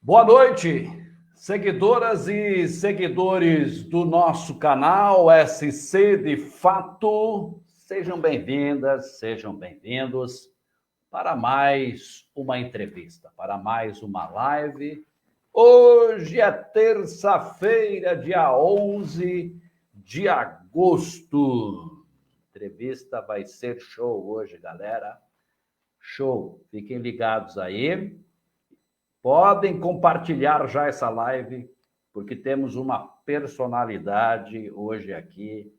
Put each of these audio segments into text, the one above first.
Boa noite, seguidoras e seguidores do nosso canal SC de Fato. Sejam bem-vindas, sejam bem-vindos para mais uma entrevista, para mais uma live. Hoje é terça-feira, dia 11 de agosto. A entrevista vai ser show hoje, galera. Show. Fiquem ligados aí. Podem compartilhar já essa live, porque temos uma personalidade hoje aqui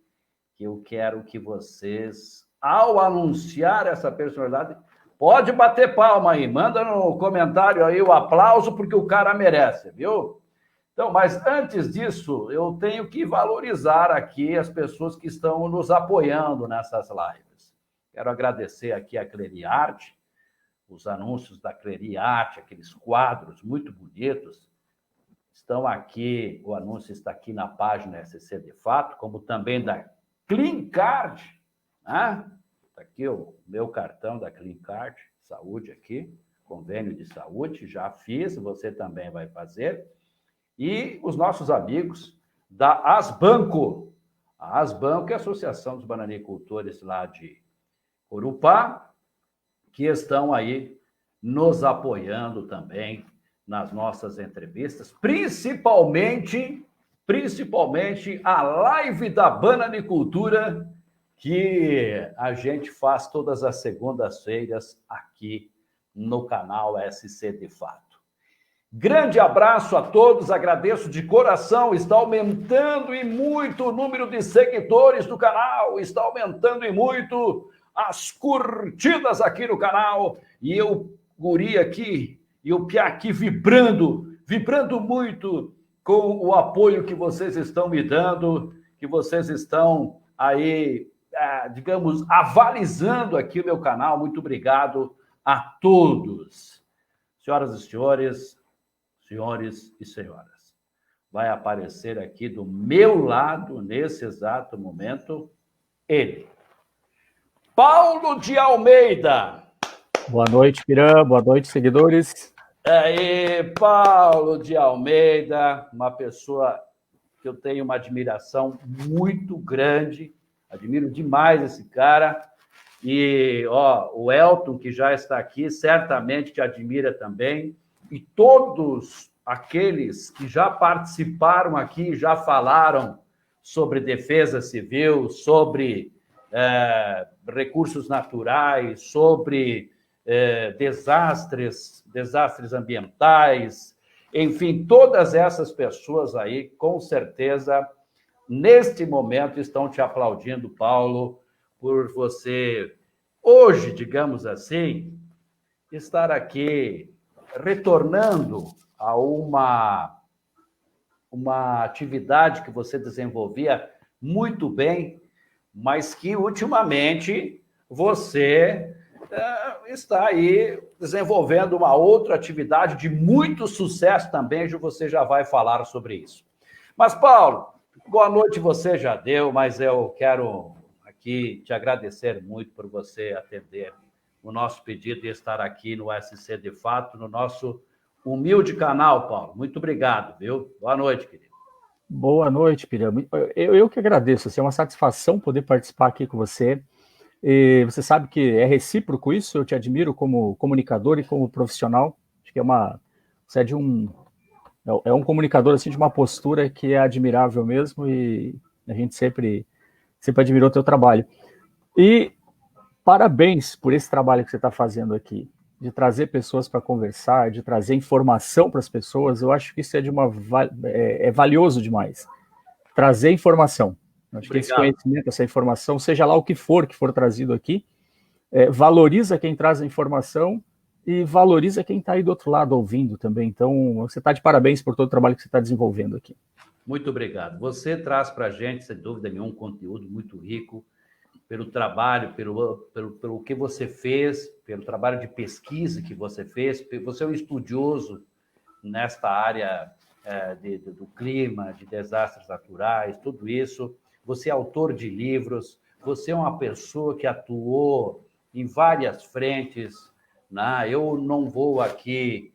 que eu quero que vocês, ao anunciar essa personalidade, pode bater palma aí, manda no comentário aí o aplauso, porque o cara merece, viu? Então, mas antes disso, eu tenho que valorizar aqui as pessoas que estão nos apoiando nessas lives. Quero agradecer aqui a Cleriarte, os anúncios da Cleriarte, aqueles quadros muito bonitos, estão aqui, o anúncio está aqui na página SC de Fato, como também da CleanCard, né? Está aqui o meu cartão da CleanCard, saúde aqui, convênio de saúde, já fiz, você também vai fazer. E os nossos amigos da Asbanco. A Asbanco é a Associação dos Bananicultores lá de Corupá, que estão aí nos apoiando também nas nossas entrevistas, principalmente a live da Bananicultura, que a gente faz todas as segundas-feiras aqui no canal SC de Fato. Grande abraço a todos, agradeço de coração, está aumentando e muito o número de seguidores do canal, está aumentando e muito as curtidas aqui no canal, e eu, guri aqui, e o Piá aqui vibrando muito com o apoio que vocês estão me dando, que vocês estão aí, digamos, avalizando aqui o meu canal. Muito obrigado a todos. Senhoras e senhores e senhoras, vai aparecer aqui do meu lado, nesse exato momento, ele, Paulo de Almeida. Boa noite, Pirã. Boa noite, seguidores. Aí, Paulo de Almeida, uma pessoa que eu tenho uma admiração muito grande, admiro demais esse cara. E o Elton, que já está aqui, certamente te admira também. E todos aqueles que já participaram aqui, já falaram sobre defesa civil, sobre recursos naturais, sobre desastres ambientais, enfim, todas essas pessoas aí, com certeza, neste momento, estão te aplaudindo, Paulo, por você, hoje, digamos assim, estar aqui retornando a uma atividade que você desenvolvia muito bem, mas que, ultimamente, você está aí desenvolvendo uma outra atividade de muito sucesso também, e você já vai falar sobre isso. Mas, Paulo, boa noite você já deu, mas eu quero aqui te agradecer muito por você atender o nosso pedido e estar aqui no SC de Fato, no nosso humilde canal, Paulo. Muito obrigado, viu? Boa noite, querido. Boa noite, Pirã. Eu que agradeço. É uma satisfação poder participar aqui com você. E você sabe que é recíproco isso. Eu te admiro como comunicador e como profissional. Acho que você é um comunicador assim, de uma postura que é admirável mesmo, e a gente sempre admirou o teu trabalho. E parabéns por esse trabalho que você está fazendo aqui, de trazer pessoas para conversar, de trazer informação para as pessoas. Eu acho que isso é valioso demais. Trazer informação. Eu acho que esse conhecimento, essa informação, seja lá o que for trazido aqui, valoriza quem traz a informação e valoriza quem está aí do outro lado ouvindo também. Então, você está de parabéns por todo o trabalho que você está desenvolvendo aqui. Muito obrigado. Você traz para a gente, sem dúvida nenhuma, um conteúdo muito rico, pelo trabalho, pelo que você fez, pelo trabalho de pesquisa que você fez. Você é um estudioso nesta área do clima, de desastres naturais, tudo isso. Você é autor de livros, você é uma pessoa que atuou em várias frentes, né? Eu não vou aqui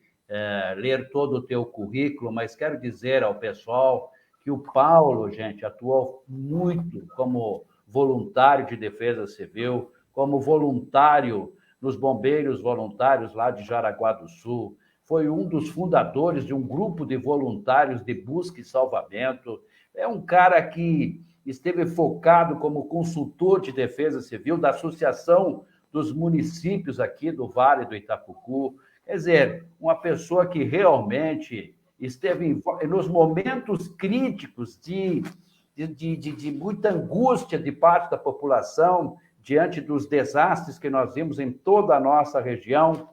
ler todo o teu currículo, mas quero dizer ao pessoal que o Paulo, gente, atuou muito como voluntário de defesa civil, como voluntário nos bombeiros voluntários lá de Jaraguá do Sul, foi um dos fundadores de um grupo de voluntários de busca e salvamento, é um cara que esteve focado como consultor de defesa civil da Associação dos Municípios aqui do Vale do Itapucu. Quer dizer, uma pessoa que realmente esteve nos momentos críticos de muita angústia de parte da população diante dos desastres que nós vimos em toda a nossa região.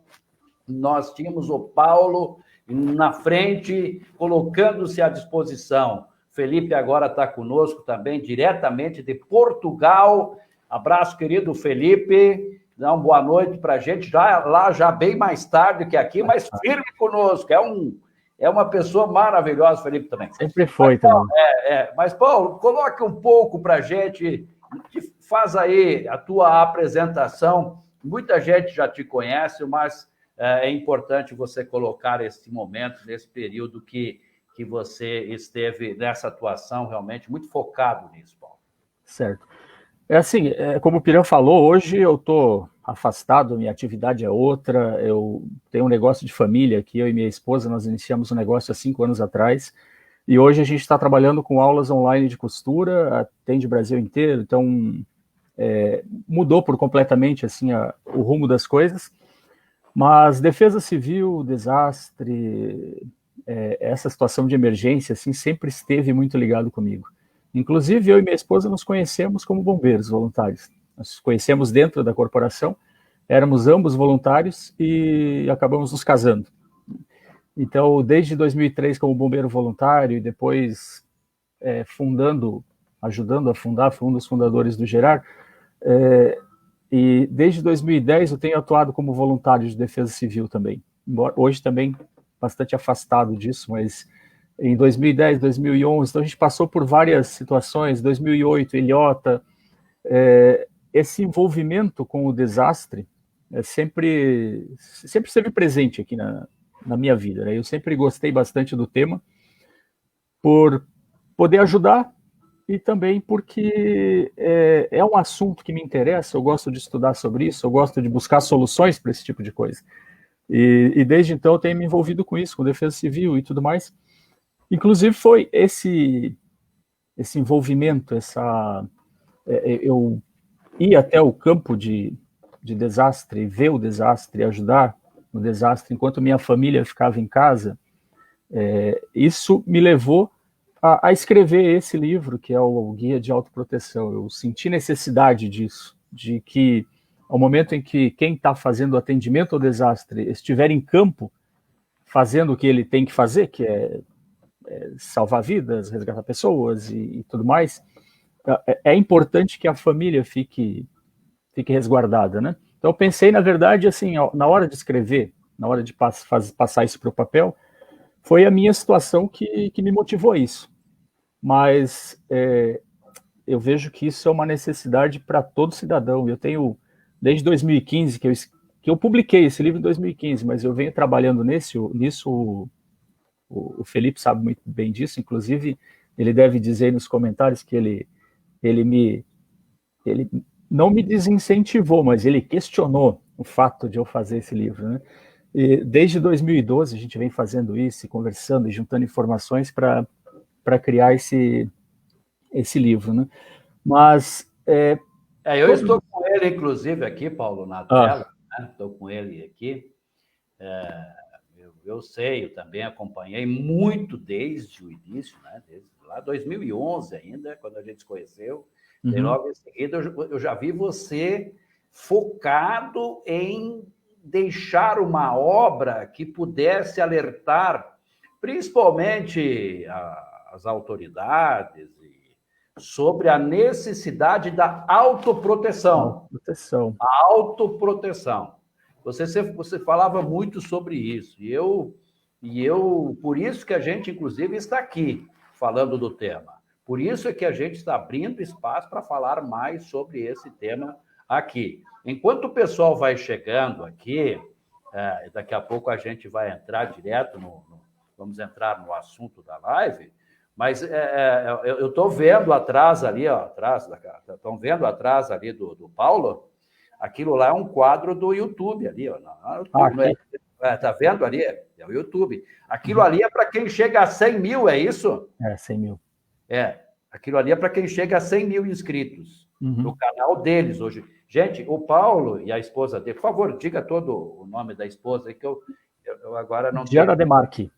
Nós tínhamos o Paulo na frente, colocando-se à disposição. Felipe agora está conosco também, diretamente de Portugal. Abraço, querido Felipe. Dá uma boa noite para a gente, já bem mais tarde que aqui, mas firme conosco. É uma pessoa maravilhosa, Felipe, também. Sempre foi, também. Mas, Paulo, coloque um pouco para a gente, faz aí a tua apresentação. Muita gente já te conhece, mas é importante você colocar esse momento, nesse período que você esteve nessa atuação, realmente muito focado nisso, Paulo. Certo. É assim, como o Pirão falou, hoje eu estou afastado, minha atividade é outra, eu tenho um negócio de família aqui, eu e minha esposa, nós iniciamos um negócio há 5 anos atrás, e hoje a gente está trabalhando com aulas online de costura, atende o Brasil inteiro, então mudou por completamente assim, o rumo das coisas, mas defesa civil, desastre, essa situação de emergência, assim, sempre esteve muito ligado comigo. Inclusive, eu e minha esposa nos conhecemos como bombeiros voluntários. Nós conhecemos dentro da corporação, éramos ambos voluntários e acabamos nos casando. Então, desde 2003 como bombeiro voluntário e depois ajudando a fundar, fui um dos fundadores do Gerar, e desde 2010 eu tenho atuado como voluntário de defesa civil também. Hoje também bastante afastado disso, mas em 2010, 2011, então a gente passou por várias situações, 2008, Ilhota, esse envolvimento com o desastre sempre esteve presente aqui na minha vida, né? Eu sempre gostei bastante do tema, por poder ajudar e também porque é um assunto que me interessa, eu gosto de estudar sobre isso, eu gosto de buscar soluções para esse tipo de coisa. E desde então eu tenho me envolvido com isso, com defesa civil e tudo mais. Inclusive foi esse envolvimento, eu ir até o campo de desastre, ver o desastre, ajudar no desastre, enquanto minha família ficava em casa, isso me levou a escrever esse livro, que é o Guia de Autoproteção. Eu senti necessidade disso, de que ao momento em que quem está fazendo atendimento ao desastre estiver em campo, fazendo o que ele tem que fazer, que é salvar vidas, resgatar pessoas e tudo mais, é importante que a família fique resguardada, né? Então eu pensei, na verdade, assim, na hora de escrever, na hora de passar isso para o papel, foi a minha situação que me motivou a isso. Mas eu vejo que isso é uma necessidade para todo cidadão. Eu tenho, desde 2015, que eu publiquei esse livro em 2015, mas eu venho trabalhando nisso. O Felipe sabe muito bem disso, inclusive ele deve dizer nos comentários que ele não me desincentivou, mas ele questionou o fato de eu fazer esse livro, né? E desde 2012 a gente vem fazendo isso, conversando e juntando informações para criar esse livro, né? Mas eu estou com ele, inclusive, aqui, Paulo, na tela, né? Estou com ele aqui. Eu sei, eu também acompanhei muito desde o início, né? Desde lá 2011 ainda, quando a gente se conheceu. E logo em seguida eu já vi você focado em deixar uma obra que pudesse alertar, principalmente as autoridades, sobre a necessidade da autoproteção. A autoproteção. Você falava muito sobre isso, e eu, por isso que a gente, inclusive, está aqui falando do tema. Por isso é que a gente está abrindo espaço para falar mais sobre esse tema aqui. Enquanto o pessoal vai chegando aqui, daqui a pouco a gente vai entrar direto vamos entrar no assunto da live, mas eu estou vendo atrás ali, ó, estão vendo atrás ali do Paulo, aquilo lá é um quadro do YouTube ali, ó, tá vendo ali? É o YouTube. Aquilo ali é para quem chega a 100 mil, é isso? 100 mil. Aquilo ali é para quem chega a 100 mil inscritos no canal deles hoje. Gente, o Paulo e a esposa dele, por favor, diga todo o nome da esposa, que eu agora não Diana Demarchi.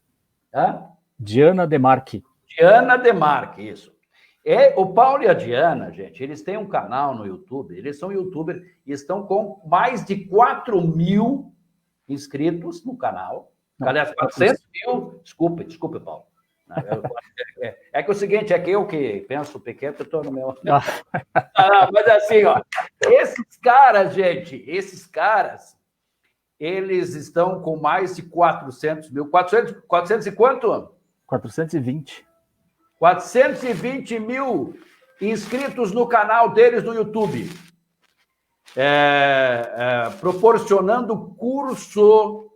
Diana Demarchi. Diana Demarchi, isso. O Paulo e a Diana, gente, eles têm um canal no YouTube, eles são youtubers e estão com mais de 4 mil inscritos no canal. Aliás, 400 mil. Desculpe, Paulo. É que o seguinte, é que eu que penso pequeno, eu estou no meu... mas assim, ó, esses caras, gente, eles estão com mais de 400 mil. 400 e quanto? 420. 420 mil inscritos no canal deles no YouTube. Proporcionando curso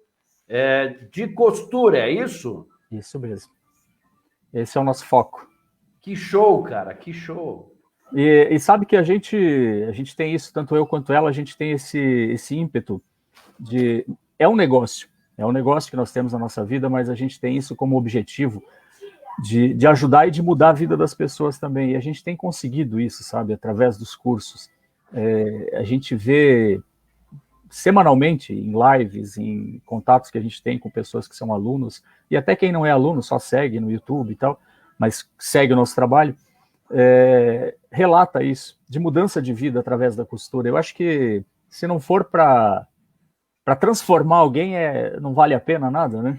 de costura, é isso? Isso mesmo. Esse é o nosso foco. Que show, cara, que show. E sabe que a gente tem isso, tanto eu quanto ela, a gente tem esse ímpeto de... É um negócio que nós temos na nossa vida, mas a gente tem isso como objetivo de ajudar e de mudar a vida das pessoas também. E a gente tem conseguido isso, sabe, através dos cursos. A gente vê semanalmente em lives, em contatos que a gente tem com pessoas que são alunos, e até quem não é aluno só segue no YouTube e tal, mas segue o nosso trabalho, relata isso, de mudança de vida através da costura. Eu acho que se não for para transformar alguém, não vale a pena nada, né?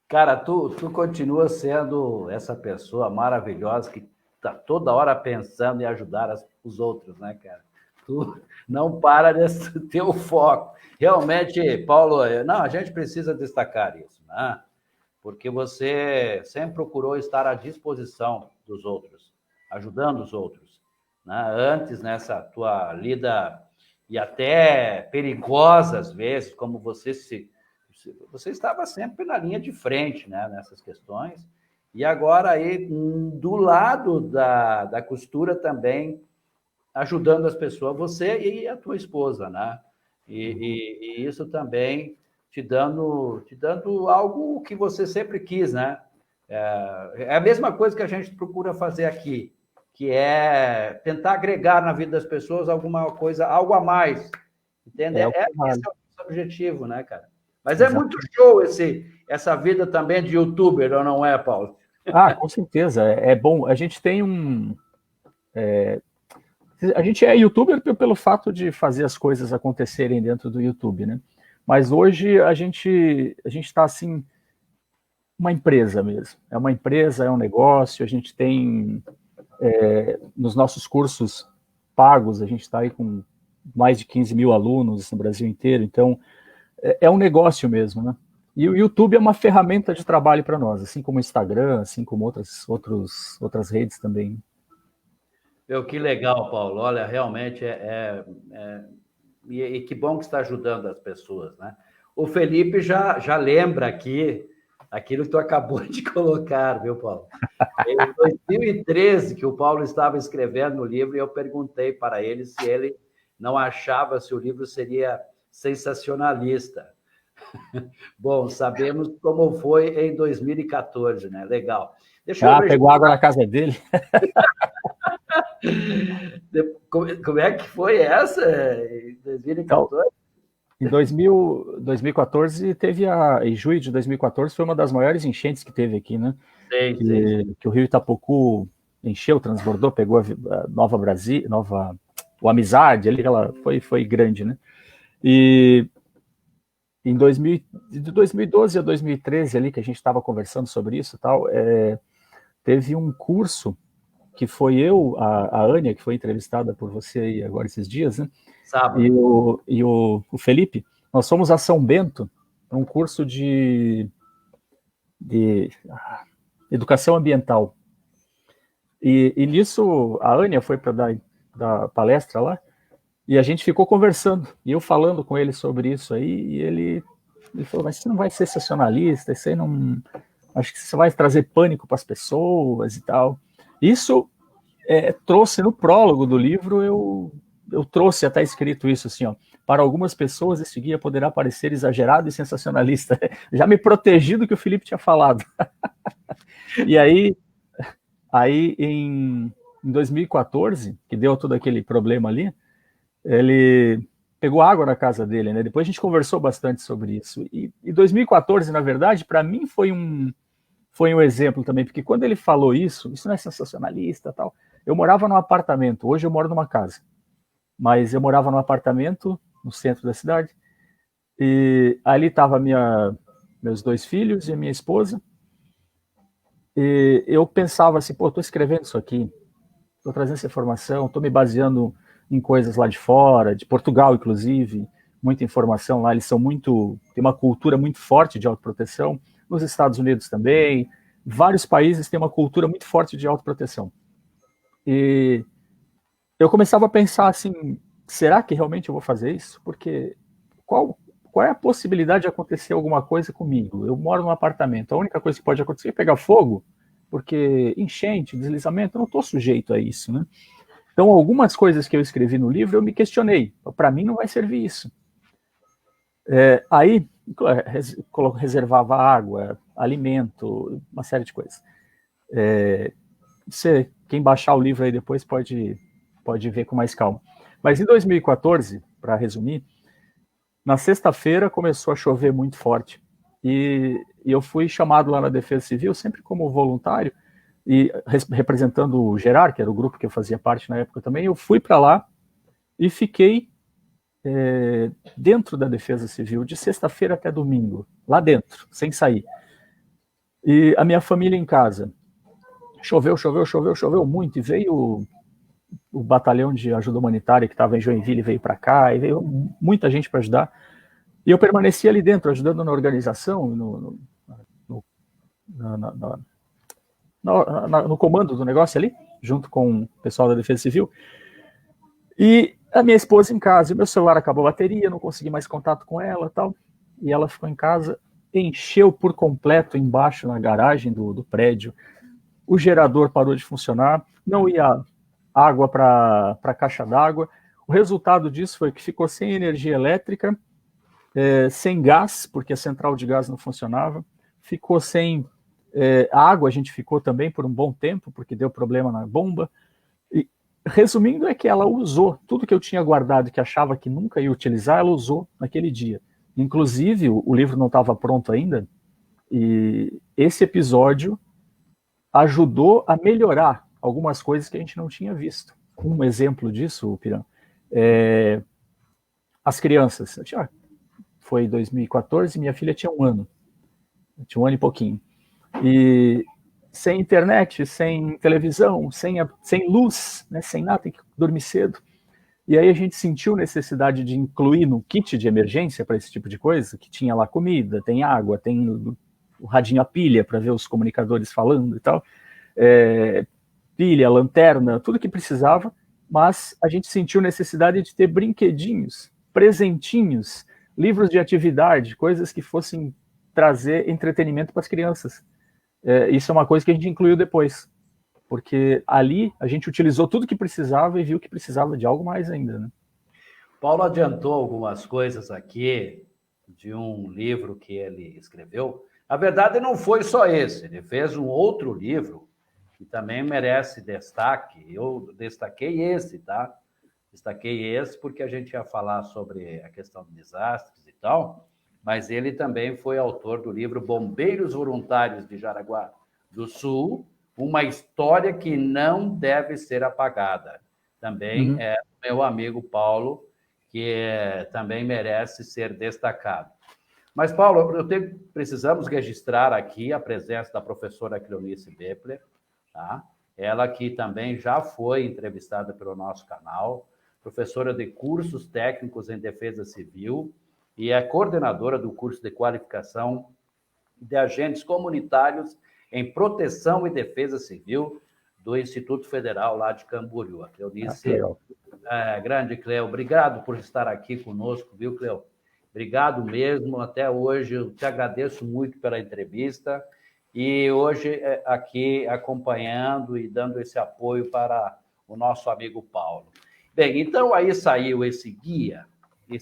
Cara, tu continua sendo essa pessoa maravilhosa que tá toda hora pensando em ajudar os outros, né, cara? Tu não para desse teu foco. Realmente, Paulo, a gente precisa destacar isso, né? Porque você sempre procurou estar à disposição dos outros, ajudando os outros, né? Antes, nessa tua lida, e até perigosa às vezes, como você estava sempre na linha de frente, né, nessas questões, e agora aí, do lado da costura também, ajudando as pessoas, você e a tua esposa, né? E isso também te dando algo que você sempre quis, né? É a mesma coisa que a gente procura fazer aqui, que é tentar agregar na vida das pessoas alguma coisa, algo a mais, entende? Esse é o nosso objetivo, né, cara? Mas é muito show essa vida também de youtuber, ou não é, Paulo? Com certeza, é bom. A gente tem a gente é youtuber pelo fato de fazer as coisas acontecerem dentro do YouTube, né? Mas hoje a gente está assim, uma empresa mesmo. É uma empresa, é um negócio. A gente tem nos nossos cursos pagos, a gente está aí com mais de 15 mil alunos no Brasil inteiro. Então é um negócio mesmo, né? E o YouTube é uma ferramenta de trabalho para nós, assim como o Instagram, assim como outras redes também. Que legal, Paulo. Olha, realmente e que bom que está ajudando as pessoas, né? O Felipe já lembra aqui aquilo que tu acabou de colocar, viu, Paulo? Em 2013, que o Paulo estava escrevendo no livro, e eu perguntei para ele se ele não achava se o livro seria sensacionalista. Bom, sabemos como foi em 2014, né? Legal. Pegou água na casa dele. Como é que foi essa em 2014? Em 2014 em julho de 2014 foi uma das maiores enchentes que teve aqui, né? Sim. Que o Rio Itapocu encheu, transbordou, pegou a Nova Brasil, o Amizade, ali ela foi grande, né? E de 2012 a 2013 ali que a gente estava conversando sobre isso, tal, teve um curso que foi a Ania, que foi entrevistada por você aí agora esses dias, né? Sábado. E o Felipe, nós fomos a São Bento, um curso de educação ambiental. E nisso, a Ania foi para dar palestra lá, e a gente ficou conversando, e eu falando com ele sobre isso aí, e ele Ele falou, mas você não vai ser sensacionalista, você não... Acho que você vai trazer pânico para as pessoas e tal. Isso trouxe no prólogo do livro, eu trouxe até escrito isso assim, ó, para algumas pessoas esse guia poderá parecer exagerado e sensacionalista. Já me protegi do que o Felipe tinha falado. E aí em 2014, que deu todo aquele problema ali, ele pegou água na casa dele, né? Depois a gente conversou bastante sobre isso. E 2014, na verdade, para mim foi um exemplo também, porque quando ele falou isso não é sensacionalista, tal. Eu morava num apartamento, hoje eu moro numa casa. Mas eu morava num apartamento no centro da cidade, e ali estava meus 2 filhos e a minha esposa, e eu pensava assim, pô, estou escrevendo isso aqui, estou trazendo essa informação, estou me baseando em coisas lá de fora, de Portugal, inclusive, muita informação lá, eles tem uma cultura muito forte de autoproteção, nos Estados Unidos também, vários países têm uma cultura muito forte de autoproteção. E eu começava a pensar assim, será que realmente eu vou fazer isso? Porque qual, qual é a possibilidade de acontecer alguma coisa comigo? Eu moro num apartamento, a única coisa que pode acontecer é pegar fogo, porque enchente, deslizamento, eu não estou sujeito a isso, né? Então, algumas coisas que eu escrevi no livro, eu me questionei. Para mim, não vai servir isso. Aí, reservava água, alimento, uma série de coisas. Quem baixar o livro aí depois pode ver com mais calma. Mas em 2014, para resumir, na sexta-feira começou a chover muito forte. E eu fui chamado lá na Defesa Civil, sempre como voluntário, e representando o Gerar, que era o grupo que eu fazia parte na época também. Eu fui para lá e fiquei dentro da Defesa Civil, de sexta-feira até domingo, lá dentro, sem sair. E a minha família em casa. Choveu muito, e veio o batalhão de ajuda humanitária que estava em Joinville, veio para cá, e veio muita gente para ajudar. E eu permaneci ali dentro, ajudando na organização, no comando do negócio ali, junto com o pessoal da Defesa Civil. E a minha esposa em casa, e meu celular acabou a bateria, não consegui mais contato com ela, tal. E ela ficou em casa, encheu por completo embaixo na garagem do prédio. O gerador parou de funcionar, não ia água para a caixa d'água. O resultado disso foi que ficou sem energia elétrica, sem gás, porque a central de gás não funcionava, ficou sem água, a gente ficou também por um bom tempo, porque deu problema na bomba. E, resumindo, é que ela usou tudo que eu tinha guardado, que achava que nunca ia utilizar, ela usou naquele dia. Inclusive, o livro não estava pronto ainda, e esse episódio ajudou a melhorar algumas coisas que a gente não tinha visto. Um exemplo disso, Piran, as crianças. Foi 2014, minha filha tinha 1 ano. Tinha 1 ano e pouquinho. E sem internet, sem televisão, sem luz, né, sem nada, tem que dormir cedo. E aí a gente sentiu necessidade de incluir no kit de emergência para esse tipo de coisa, que tinha lá comida, tem água, tem o radinho a pilha para ver os comunicadores falando e tal, pilha, lanterna, tudo que precisava, mas a gente sentiu necessidade de ter brinquedinhos, presentinhos, livros de atividade, coisas que fossem trazer entretenimento para as crianças. Isso é uma coisa que a gente incluiu depois, porque ali a gente utilizou tudo que precisava e viu que precisava de algo mais ainda, né? Paulo adiantou algumas coisas aqui de um livro que ele escreveu. Na verdade, não foi só esse, ele fez um outro livro que também merece destaque. Eu destaquei esse, tá? Destaquei esse porque a gente ia falar sobre a questão de desastres e tal, mas ele também foi autor do livro Bombeiros Voluntários de Jaraguá do Sul, uma história que não deve ser apagada. Também é meu amigo Paulo, que também merece ser destacado. Mas, Paulo, precisamos registrar aqui a presença da professora Cleonice Bepler, tá? Ela que também já foi entrevistada pelo nosso canal, professora de cursos técnicos em defesa civil e é coordenadora do curso de qualificação de agentes comunitários em proteção e defesa civil do Instituto Federal lá de Camboriú. A Cleonice, grande Cleo, obrigado por estar aqui conosco, viu, Cleo? Obrigado mesmo, até hoje. Eu te agradeço muito pela entrevista e hoje aqui acompanhando e dando esse apoio para o nosso amigo Paulo. Bem, então aí saiu esse guia que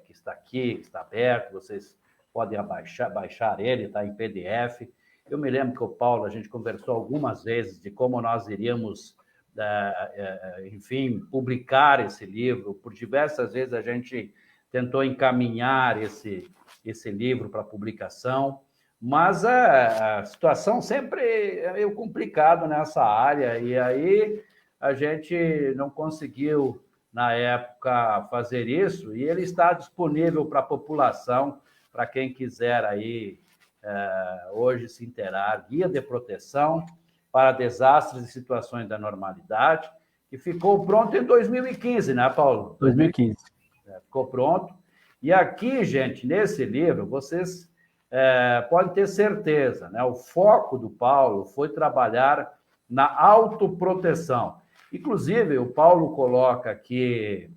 está aqui, que está aberto, vocês podem baixar ele, está em PDF. Eu me lembro que o Paulo, a gente conversou algumas vezes de como nós iríamos, enfim, publicar esse livro. Por diversas vezes a gente tentou encaminhar esse livro para publicação, mas a situação sempre é meio complicada nessa área, e aí a gente não conseguiu, na época, fazer isso, e ele está disponível para a população, para quem quiser aí hoje se inteirar, Guia de Proteção para Desastres e Situações da Normalidade, que ficou pronto em 2015, né, Paulo? 2015. Ficou pronto. E aqui, gente, nesse livro, vocês podem ter certeza, né? O foco do Paulo foi trabalhar na autoproteção. Inclusive, o Paulo coloca aqui,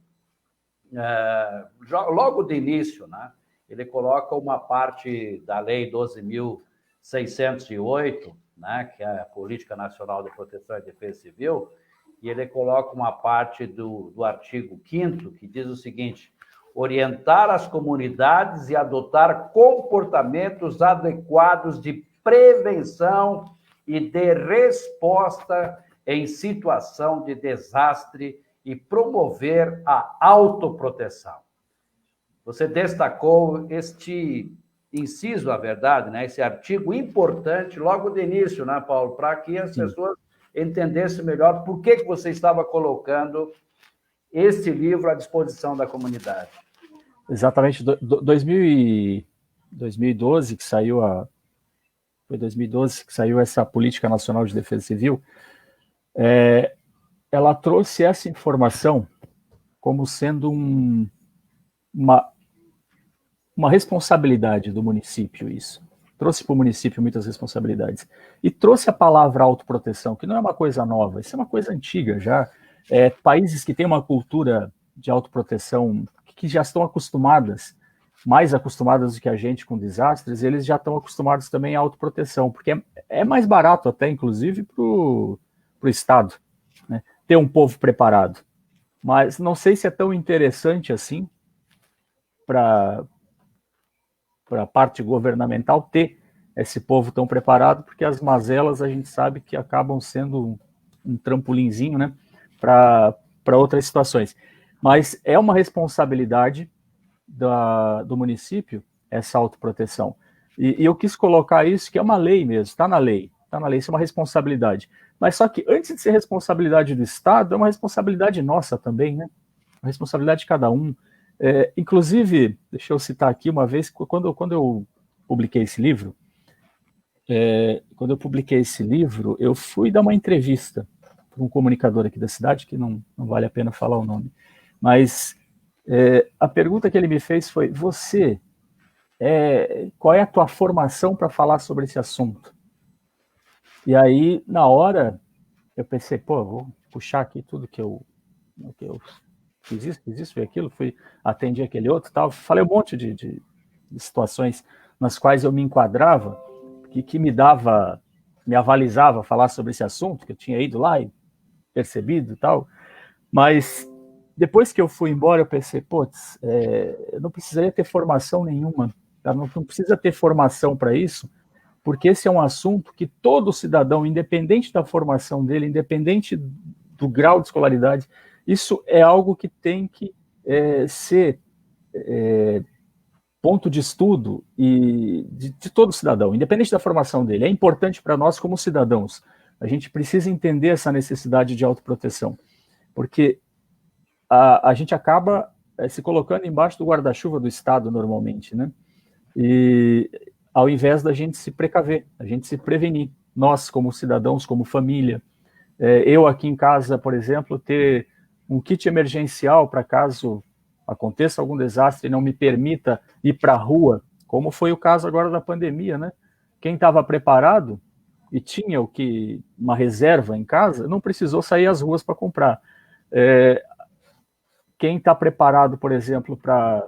logo de início, né? Ele coloca uma parte da Lei 12.608, né? Que é a Política Nacional de Proteção e Defesa Civil, e ele coloca uma parte do artigo 5º, que diz o seguinte: orientar as comunidades e adotar comportamentos adequados de prevenção e de resposta em situação de desastre e promover a autoproteção. Você destacou este inciso, a verdade, né? Esse artigo importante logo de início, né, Paulo? Para que as pessoas entendessem melhor por que você estava colocando esse livro à disposição da comunidade. Exatamente. 2012 que saiu foi 2012 que saiu essa Política Nacional de Defesa Civil. Ela trouxe essa informação como sendo uma responsabilidade do município, isso. Trouxe para o município muitas responsabilidades. E trouxe a palavra autoproteção, que não é uma coisa nova, isso é uma coisa antiga já. Países que têm uma cultura de autoproteção, que já estão acostumadas, mais acostumadas do que a gente com desastres, eles já estão acostumados também à autoproteção, porque é mais barato até, inclusive, para o Estado, né, ter um povo preparado. Mas não sei se é tão interessante assim para a parte governamental ter esse povo tão preparado, porque as mazelas a gente sabe que acabam sendo um trampolinzinho, né, para outras situações. Mas é uma responsabilidade do município essa autoproteção. E eu quis colocar isso, que é uma lei mesmo, está na lei, isso é uma responsabilidade. Mas só que antes de ser responsabilidade do Estado, é uma responsabilidade nossa também, né? Uma responsabilidade de cada um. Inclusive, deixa eu citar aqui uma vez, quando eu publiquei esse livro, eu fui dar uma entrevista para um comunicador aqui da cidade, que não vale a pena falar o nome, mas a pergunta que ele me fez foi: qual é a tua formação para falar sobre esse assunto? E aí, na hora, eu pensei, vou puxar aqui tudo que eu fiz isso, fiz aquilo, atendi aquele outro, tal, falei um monte de situações nas quais eu me enquadrava, que me avalizava falar sobre esse assunto, que eu tinha ido lá e percebido e tal, mas depois que eu fui embora, eu pensei, eu não precisaria ter formação nenhuma, tá? Não precisa ter formação para isso, porque esse é um assunto que todo cidadão, independente da formação dele, independente do grau de escolaridade, isso é algo que tem que ser ponto de estudo de todo cidadão, independente da formação dele. É importante para nós como cidadãos. A gente precisa entender essa necessidade de autoproteção, porque a gente acaba se colocando embaixo do guarda-chuva do Estado normalmente, né? E ao invés da gente se precaver, a gente se prevenir, nós como cidadãos, como família. Eu aqui em casa, por exemplo, ter um kit emergencial para caso aconteça algum desastre e não me permita ir para a rua, como foi o caso agora da pandemia, né? Quem estava preparado e tinha uma reserva em casa, não precisou sair às ruas para comprar. Quem está preparado, por exemplo, para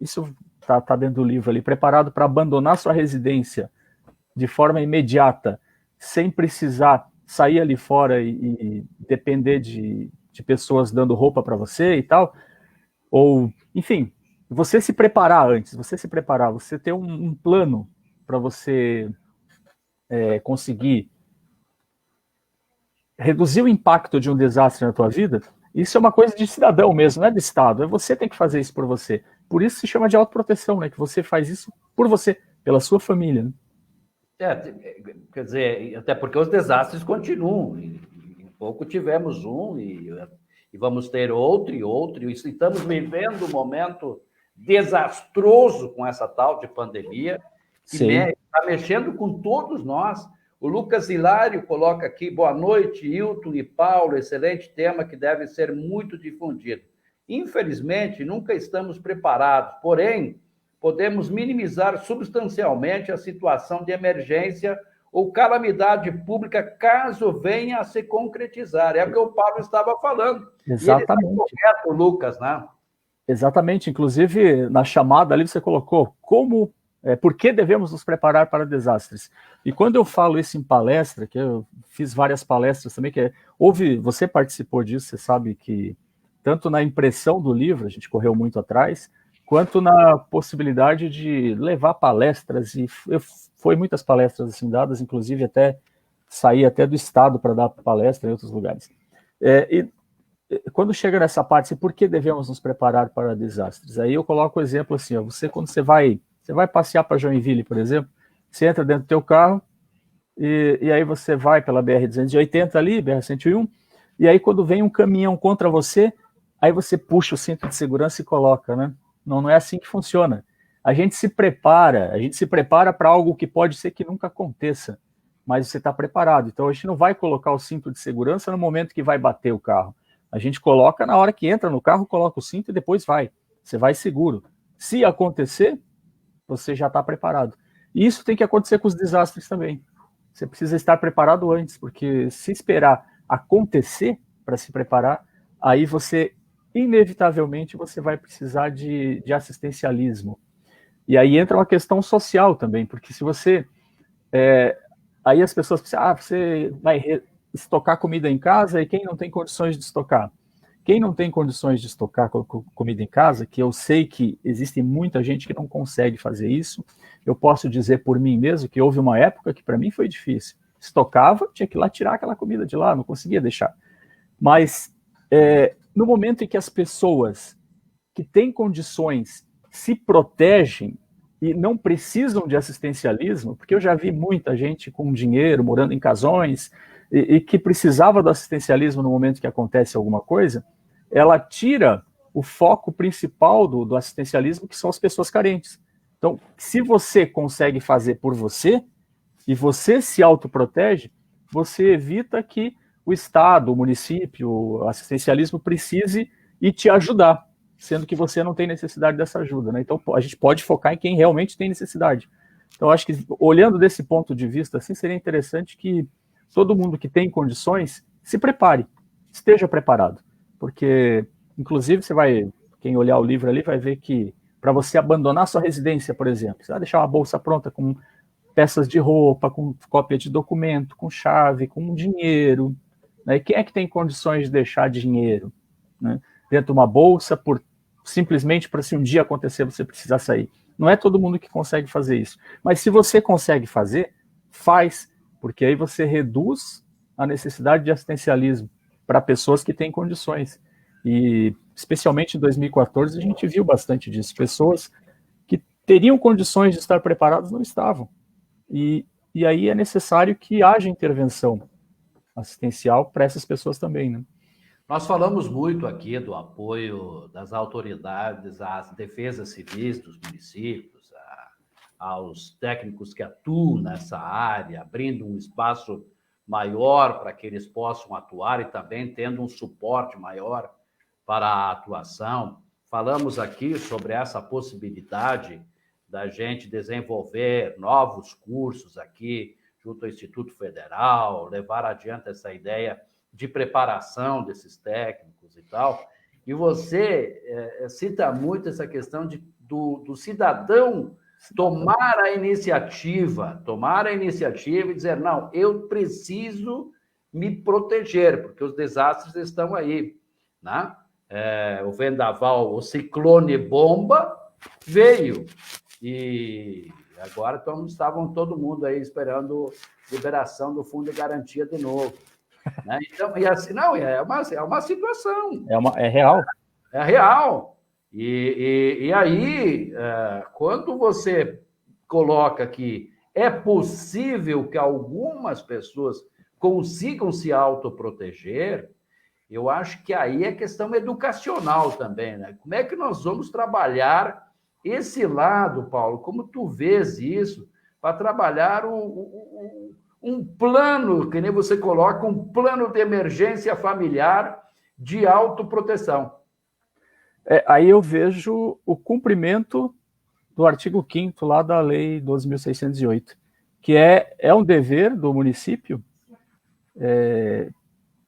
isso tá dentro do livro ali, preparado para abandonar sua residência de forma imediata, sem precisar sair ali fora e depender de pessoas dando roupa para você e tal, ou, enfim, você se preparar antes, você ter um plano para você conseguir reduzir o impacto de um desastre na tua vida, isso é uma coisa de cidadão mesmo, não é do Estado, é você tem que fazer isso por você. Por isso se chama de autoproteção, né? Que você faz isso por você, pela sua família. Né? Quer dizer, até porque os desastres continuam. Em pouco tivemos um e vamos ter outro e outro. E estamos vivendo um momento desastroso com essa tal de pandemia, que está mexendo com todos nós. O Lucas Hilário coloca aqui, boa noite, Hilton e Paulo, excelente tema que deve ser muito difundido. Infelizmente, nunca estamos preparados, porém, podemos minimizar substancialmente a situação de emergência ou calamidade pública caso venha a se concretizar. É o que o Paulo estava falando. Exatamente. E ele está correto, Lucas, né? Exatamente. Inclusive, na chamada ali você colocou por que devemos nos preparar para desastres. E quando eu falo isso em palestra, que eu fiz várias palestras também, você participou disso, você sabe que tanto na impressão do livro, a gente correu muito atrás, quanto na possibilidade de levar palestras, e foi muitas palestras assim dadas, inclusive saí até do estado para dar palestra em outros lugares. Quando chega nessa parte, por que devemos nos preparar para desastres? Aí eu coloco o exemplo assim, quando você vai passear para Joinville, por exemplo, você entra dentro do teu carro e aí você vai pela BR-280 ali, BR-101, e aí quando vem um caminhão contra você, aí você puxa o cinto de segurança e coloca, né? Não é assim que funciona. A gente se prepara para algo que pode ser que nunca aconteça, mas você está preparado. Então a gente não vai colocar o cinto de segurança no momento que vai bater o carro. A gente coloca na hora que entra no carro, coloca o cinto e depois vai. Você vai seguro. Se acontecer, você já está preparado. E isso tem que acontecer com os desastres também. Você precisa estar preparado antes, porque se esperar acontecer para se preparar, aí inevitavelmente, você vai precisar de assistencialismo. E aí entra uma questão social também, porque se você... aí as pessoas pensam, você vai estocar comida em casa e quem não tem condições de estocar? Quem não tem condições de estocar comida em casa, que eu sei que existe muita gente que não consegue fazer isso, eu posso dizer por mim mesmo que houve uma época que para mim foi difícil. Estocava, tinha que ir lá tirar aquela comida de lá, não conseguia deixar. Mas no momento em que as pessoas que têm condições se protegem e não precisam de assistencialismo, porque eu já vi muita gente com dinheiro, morando em casões, e que precisava do assistencialismo no momento que acontece alguma coisa, ela tira o foco principal do assistencialismo, que são as pessoas carentes. Então, se você consegue fazer por você, e você se autoprotege, você evita que o Estado, o município, o assistencialismo precise ir te ajudar, sendo que você não tem necessidade dessa ajuda. Né? Então, a gente pode focar em quem realmente tem necessidade. Então, acho que, olhando desse ponto de vista, assim, seria interessante que todo mundo que tem condições se prepare, esteja preparado. Porque, inclusive, quem olhar o livro ali vai ver que para você abandonar sua residência, por exemplo, você vai deixar uma bolsa pronta com peças de roupa, com cópia de documento, com chave, com dinheiro. Né? E quem é que tem condições de deixar dinheiro, né, dentro de uma bolsa simplesmente para se um dia acontecer você precisar sair? Não é todo mundo que consegue fazer isso. Mas se você consegue fazer, faz, porque aí você reduz a necessidade de assistencialismo para pessoas que têm condições. E, especialmente em 2014, a gente viu bastante disso. Pessoas que teriam condições de estar preparadas não estavam. E aí é necessário que haja intervenção assistencial para essas pessoas também, né? Nós falamos muito aqui do apoio das autoridades às defesas civis dos municípios, aos técnicos que atuam nessa área, abrindo um espaço maior para que eles possam atuar e também tendo um suporte maior para a atuação. Falamos aqui sobre essa possibilidade da gente desenvolver novos cursos aqui junto ao Instituto Federal, levar adiante essa ideia de preparação desses técnicos e tal. E você cita muito essa questão do cidadão tomar a iniciativa e dizer, não, eu preciso me proteger, porque os desastres estão aí, né? O vendaval, o ciclone bomba veio, e agora estavam todo mundo aí esperando liberação do fundo de garantia de novo, né? Então, e assim, não, é uma situação. É real. É real. E aí, quando você coloca que é possível que algumas pessoas consigam se autoproteger, eu acho que aí é questão educacional também, né? Como é que nós vamos trabalhar esse lado, Paulo? Como tu vês isso, para trabalhar um plano, que nem você coloca, um plano de emergência familiar de autoproteção? Aí eu vejo o cumprimento do artigo 5º lá da Lei 12.608, que é um dever do município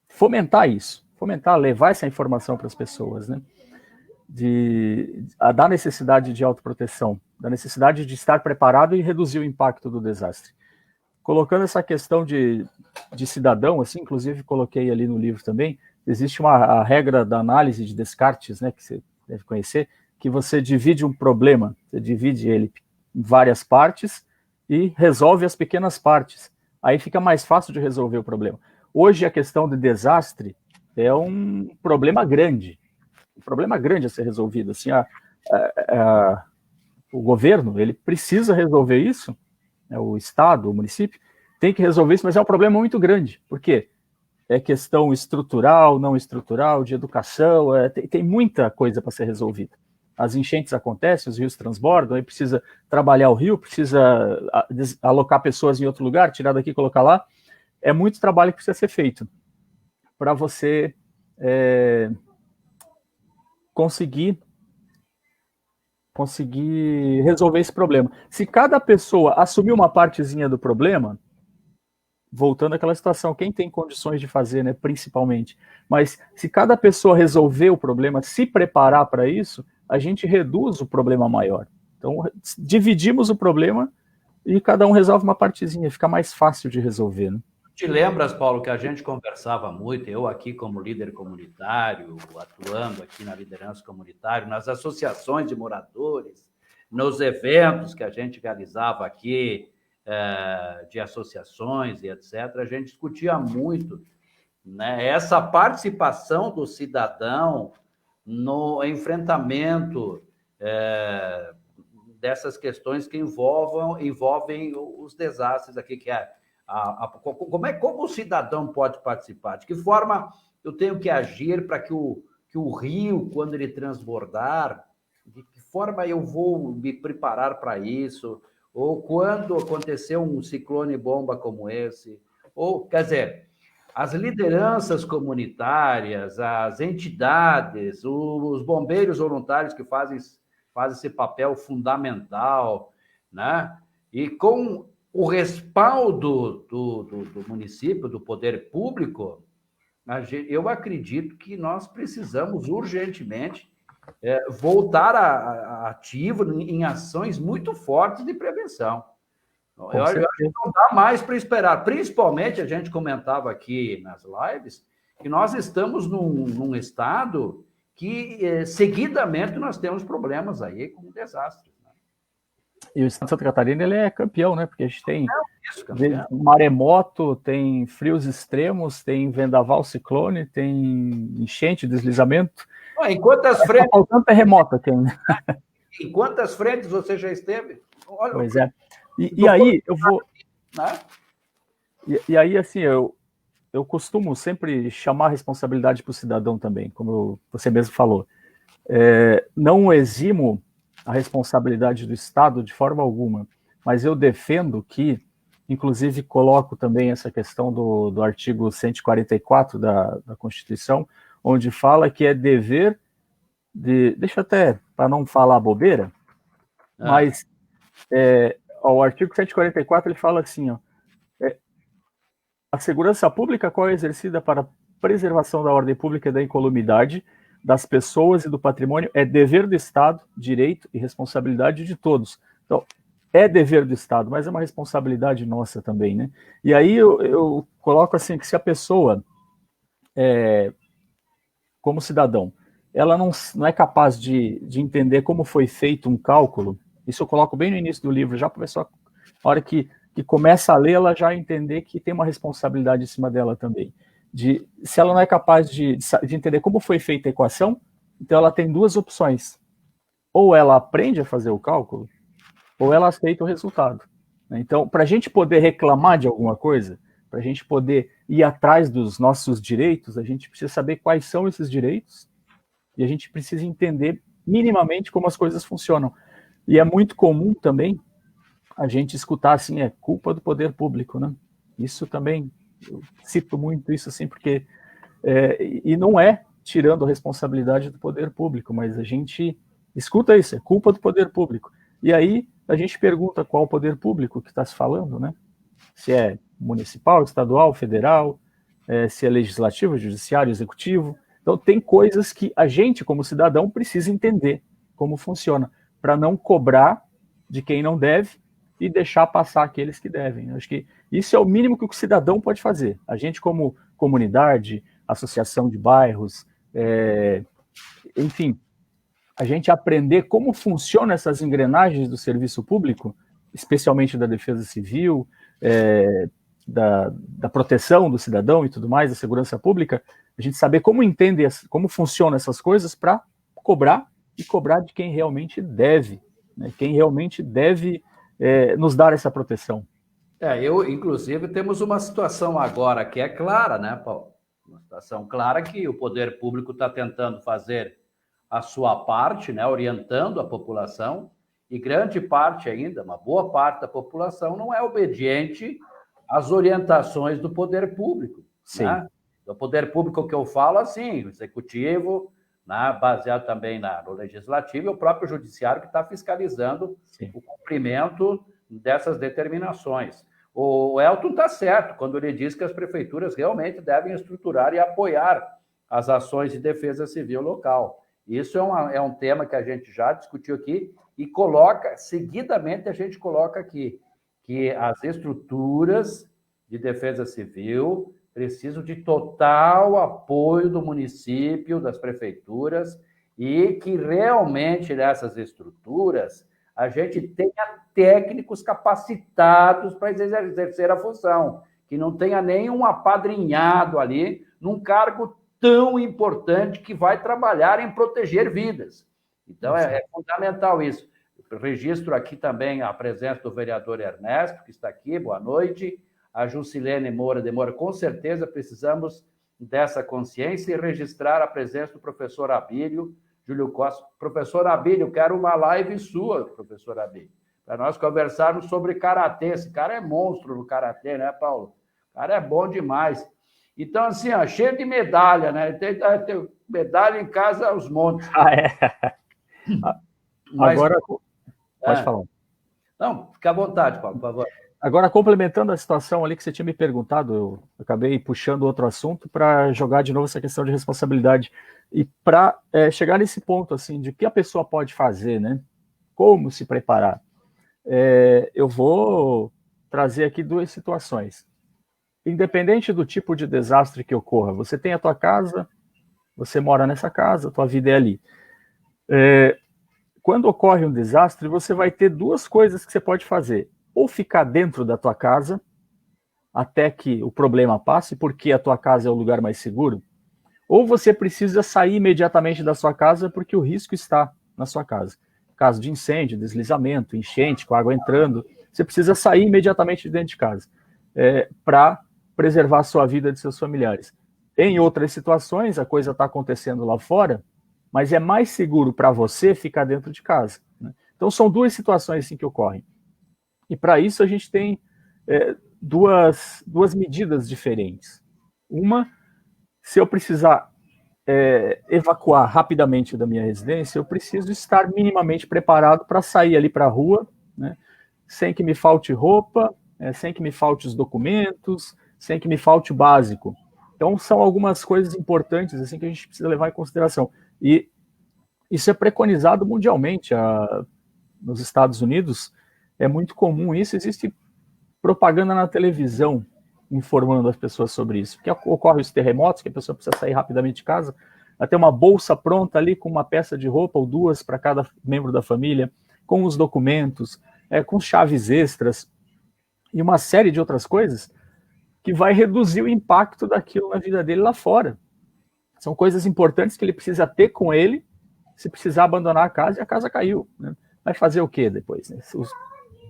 fomentar isso, levar essa informação para as pessoas, né? Da necessidade de autoproteção, da necessidade de estar preparado e reduzir o impacto do desastre. Colocando essa questão de cidadão, assim, inclusive coloquei ali no livro também, existe a regra da análise de Descartes, né, que você deve conhecer, que você divide um problema, você divide ele em várias partes e resolve as pequenas partes. Aí fica mais fácil de resolver o problema. Hoje a questão de desastre é um problema grande a ser resolvido. Assim, o governo ele precisa resolver isso, né, o Estado, o município, tem que resolver isso, mas é um problema muito grande. Por quê? É questão estrutural, não estrutural, de educação, tem muita coisa para ser resolvida. As enchentes acontecem, os rios transbordam, aí precisa trabalhar o rio, precisa alocar pessoas em outro lugar, tirar daqui e colocar lá. É muito trabalho que precisa ser feito para você conseguir resolver esse problema. Se cada pessoa assumir uma partezinha do problema, voltando àquela situação, quem tem condições de fazer, né, principalmente, mas se cada pessoa resolver o problema, se preparar para isso, a gente reduz o problema maior. Então, dividimos o problema e cada um resolve uma partezinha, fica mais fácil de resolver, né? Te lembras, Paulo, que a gente conversava muito, eu aqui como líder comunitário, atuando aqui na liderança comunitária, nas associações de moradores, nos eventos que a gente realizava aqui, de associações e etc., a gente discutia muito, né, essa participação do cidadão no enfrentamento dessas questões que envolvem os desastres aqui, que é como o cidadão pode participar? De que forma eu tenho que agir para que o rio, quando ele transbordar, de que forma eu vou me preparar para isso? Ou quando acontecer um ciclone bomba como esse? Ou, quer dizer, as lideranças comunitárias, as entidades, os bombeiros voluntários que fazem esse papel fundamental, né? E com o respaldo do município, do poder público, eu acredito que nós precisamos urgentemente voltar a ativo em ações muito fortes de prevenção. Eu acho que não dá mais para esperar. Principalmente, a gente comentava aqui nas lives, que nós estamos num estado que, seguidamente, nós temos problemas aí com desastres. E o estado de Santa Catarina ele é campeão, né? Porque a gente tem maremoto, tem frios extremos, tem vendaval, ciclone, tem enchente, deslizamento. Em quantas frentes? Tá faltando terremoto aqui ainda. Em quantas frentes você já esteve? Olha, pois é. E aí eu vou. Né? E aí, assim, eu costumo sempre chamar a responsabilidade para o cidadão também, como você mesmo falou. Não eximo a responsabilidade do Estado de forma alguma, mas eu defendo que, inclusive coloco também essa questão do artigo 144 da Constituição, onde fala que é dever deixa até, para não falar bobeira, mas o artigo 144 ele fala assim, a segurança pública qual é exercida para a preservação da ordem pública e da incolumidade, das pessoas e do patrimônio é dever do Estado, direito e responsabilidade de todos. Então, é dever do Estado, mas é uma responsabilidade nossa também, né? E aí eu coloco assim, que se a pessoa, como cidadão, ela não é capaz de entender como foi feito um cálculo, isso eu coloco bem no início do livro, já para a pessoa, a hora que começa a ler, ela já entender que tem uma responsabilidade em cima dela também. Se ela não é capaz de entender como foi feita a equação, então ela tem duas opções. Ou ela aprende a fazer o cálculo, ou ela aceita o resultado. Então, para a gente poder reclamar de alguma coisa, para a gente poder ir atrás dos nossos direitos, a gente precisa saber quais são esses direitos e a gente precisa entender minimamente como as coisas funcionam. E é muito comum também a gente escutar assim, é culpa do poder público, né? Isso também, eu cito muito isso assim, porque, e não é tirando a responsabilidade do poder público, mas a gente escuta isso, é culpa do poder público. E aí a gente pergunta qual o poder público que está se falando, né? Se é municipal, estadual, federal, se é legislativo, judiciário, executivo. Então tem coisas que a gente, como cidadão, precisa entender como funciona, para não cobrar de quem não deve e deixar passar aqueles que devem. Eu acho que isso é o mínimo que o cidadão pode fazer. A gente, como comunidade, associação de bairros, enfim, a gente aprender como funcionam essas engrenagens do serviço público, especialmente da defesa civil, da proteção do cidadão e tudo mais, da segurança pública, a gente saber como entende, como funcionam essas coisas para cobrar e cobrar de quem realmente deve, né? Quem realmente deve nos dar essa proteção. Inclusive, temos uma situação agora que é clara, né, Paulo? Uma situação clara que o poder público está tentando fazer a sua parte, né, orientando a população, e grande parte ainda, uma boa parte da população, não é obediente às orientações do poder público. Sim. Né? Do poder público que eu falo, assim, o executivo, né, baseado também no legislativo, e o próprio judiciário que está fiscalizando Sim. o cumprimento dessas determinações. O Elton está certo quando ele diz que as prefeituras realmente devem estruturar e apoiar as ações de defesa civil local. Isso é um tema que a gente já discutiu aqui e seguidamente a gente coloca aqui, que as estruturas de defesa civil precisam de total apoio do município, das prefeituras, e que realmente nessas estruturas a gente tenha técnicos capacitados para exercer a função, que não tenha nenhum apadrinhado ali num cargo tão importante que vai trabalhar em proteger vidas. Então, é fundamental isso. Eu registro aqui também a presença do vereador Ernesto, que está aqui, boa noite, a Jusilene Moura de Moura, com certeza precisamos dessa consciência e registrar a presença do professor Abílio, Júlio Costa. Professor Abílio, quero uma live sua, professor Abílio, para nós conversarmos sobre karatê. Esse cara é monstro no karatê, né, Paulo? O cara é bom demais. Então, assim, cheio de medalha, né? Tem medalha em casa aos montes. Mas, agora, pode falar. Não, fica à vontade, Paulo, por favor. Agora, complementando a situação ali que você tinha me perguntado, eu acabei puxando outro assunto para jogar de novo essa questão de responsabilidade. E para chegar nesse ponto, assim, de que a pessoa pode fazer, né? Como se preparar? Eu vou trazer aqui duas situações. Independente do tipo de desastre que ocorra, você tem a tua casa, você mora nessa casa, a tua vida é ali. Quando ocorre um desastre, você vai ter duas coisas que você pode fazer. Ou ficar dentro da tua casa, até que o problema passe, porque a tua casa é o lugar mais seguro, ou você precisa sair imediatamente da sua casa, porque o risco está na sua casa. Caso de incêndio, deslizamento, enchente, com água entrando, você precisa sair imediatamente de dentro de casa, para preservar a sua vida e de seus familiares. Em outras situações, a coisa está acontecendo lá fora, mas é mais seguro para você ficar dentro de casa. Né? Então, são duas situações assim que ocorrem. E para isso a gente tem duas medidas diferentes. Uma, se eu precisar evacuar rapidamente da minha residência, eu preciso estar minimamente preparado para sair ali para a rua, né, sem que me falte roupa, sem que me falte os documentos, sem que me falte o básico. Então, são algumas coisas importantes assim que a gente precisa levar em consideração. E isso é preconizado mundialmente. Nos Estados Unidos é muito comum isso, existe propaganda na televisão informando as pessoas sobre isso, porque ocorrem os terremotos, que a pessoa precisa sair rapidamente de casa, até uma bolsa pronta ali com uma peça de roupa ou duas para cada membro da família, com os documentos, com chaves extras e uma série de outras coisas que vai reduzir o impacto daquilo na vida dele lá fora. São coisas importantes que ele precisa ter com ele, se precisar abandonar a casa, e a casa caiu, né? Vai fazer o quê depois, né?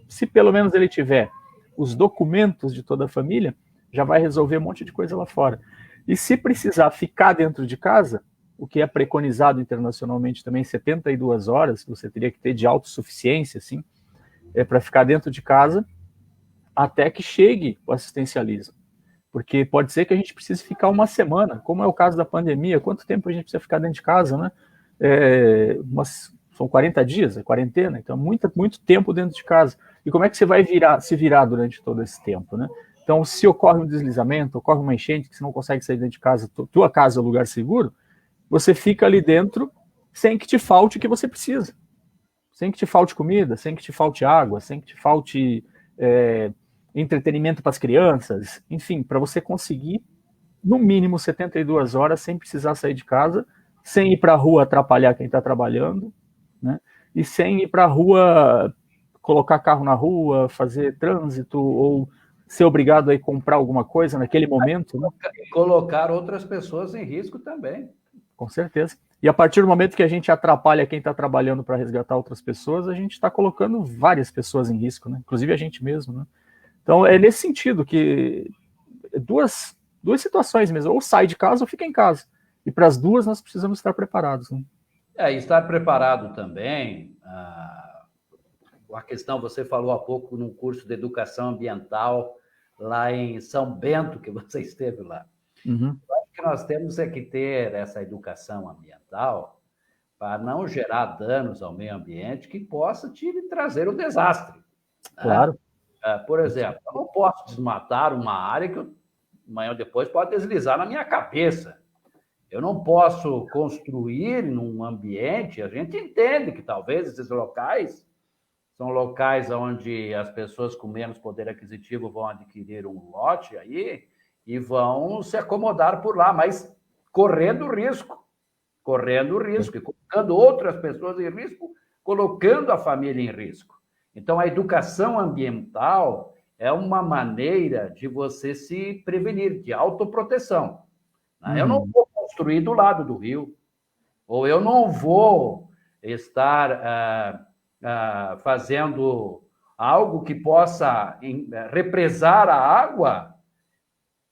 Se pelo menos ele tiver os documentos de toda a família, já vai resolver um monte de coisa lá fora. E se precisar ficar dentro de casa, o que é preconizado internacionalmente também, 72 horas, você teria que ter de autossuficiência, assim, para ficar dentro de casa até que chegue o assistencialismo. Porque pode ser que a gente precise ficar uma semana, como é o caso da pandemia. Quanto tempo a gente precisa ficar dentro de casa, né? São 40 dias, é quarentena, então muito tempo dentro de casa. E como é que você vai se virar durante todo esse tempo, né? Então, se ocorre um deslizamento, ocorre uma enchente, que você não consegue sair dentro de casa, tua casa é o lugar seguro, você fica ali dentro sem que te falte o que você precisa. Sem que te falte comida, sem que te falte água, sem que te falte entretenimento para as crianças, enfim, para você conseguir, no mínimo, 72 horas sem precisar sair de casa, sem ir para a rua atrapalhar quem está trabalhando, né? E sem ir para a rua, colocar carro na rua, fazer trânsito, ou ser obrigado a ir comprar alguma coisa naquele momento. Né? E colocar outras pessoas em risco também. Com certeza. E a partir do momento que a gente atrapalha quem está trabalhando para resgatar outras pessoas, a gente está colocando várias pessoas em risco, né? Inclusive a gente mesmo, né? Então é nesse sentido que duas situações mesmo, ou sai de casa ou fica em casa. E para as duas nós precisamos estar preparados. Né? E estar preparado também, a questão, você falou há pouco num curso de educação ambiental lá em São Bento, que você esteve lá. Uhum. Eu acho que nós temos que ter essa educação ambiental para não gerar danos ao meio ambiente que possa te trazer o desastre. Claro. Né? Por exemplo, eu não posso desmatar uma área que amanhã ou depois pode deslizar na minha cabeça. Eu não posso construir num ambiente, a gente entende que talvez esses locais são locais onde as pessoas com menos poder aquisitivo vão adquirir um lote aí e vão se acomodar por lá, mas correndo risco, e colocando outras pessoas em risco, colocando a família em risco. Então, a educação ambiental é uma maneira de você se prevenir, de autoproteção. Eu não vou construir do lado do rio, ou eu não vou estar fazendo algo que possa represar a água,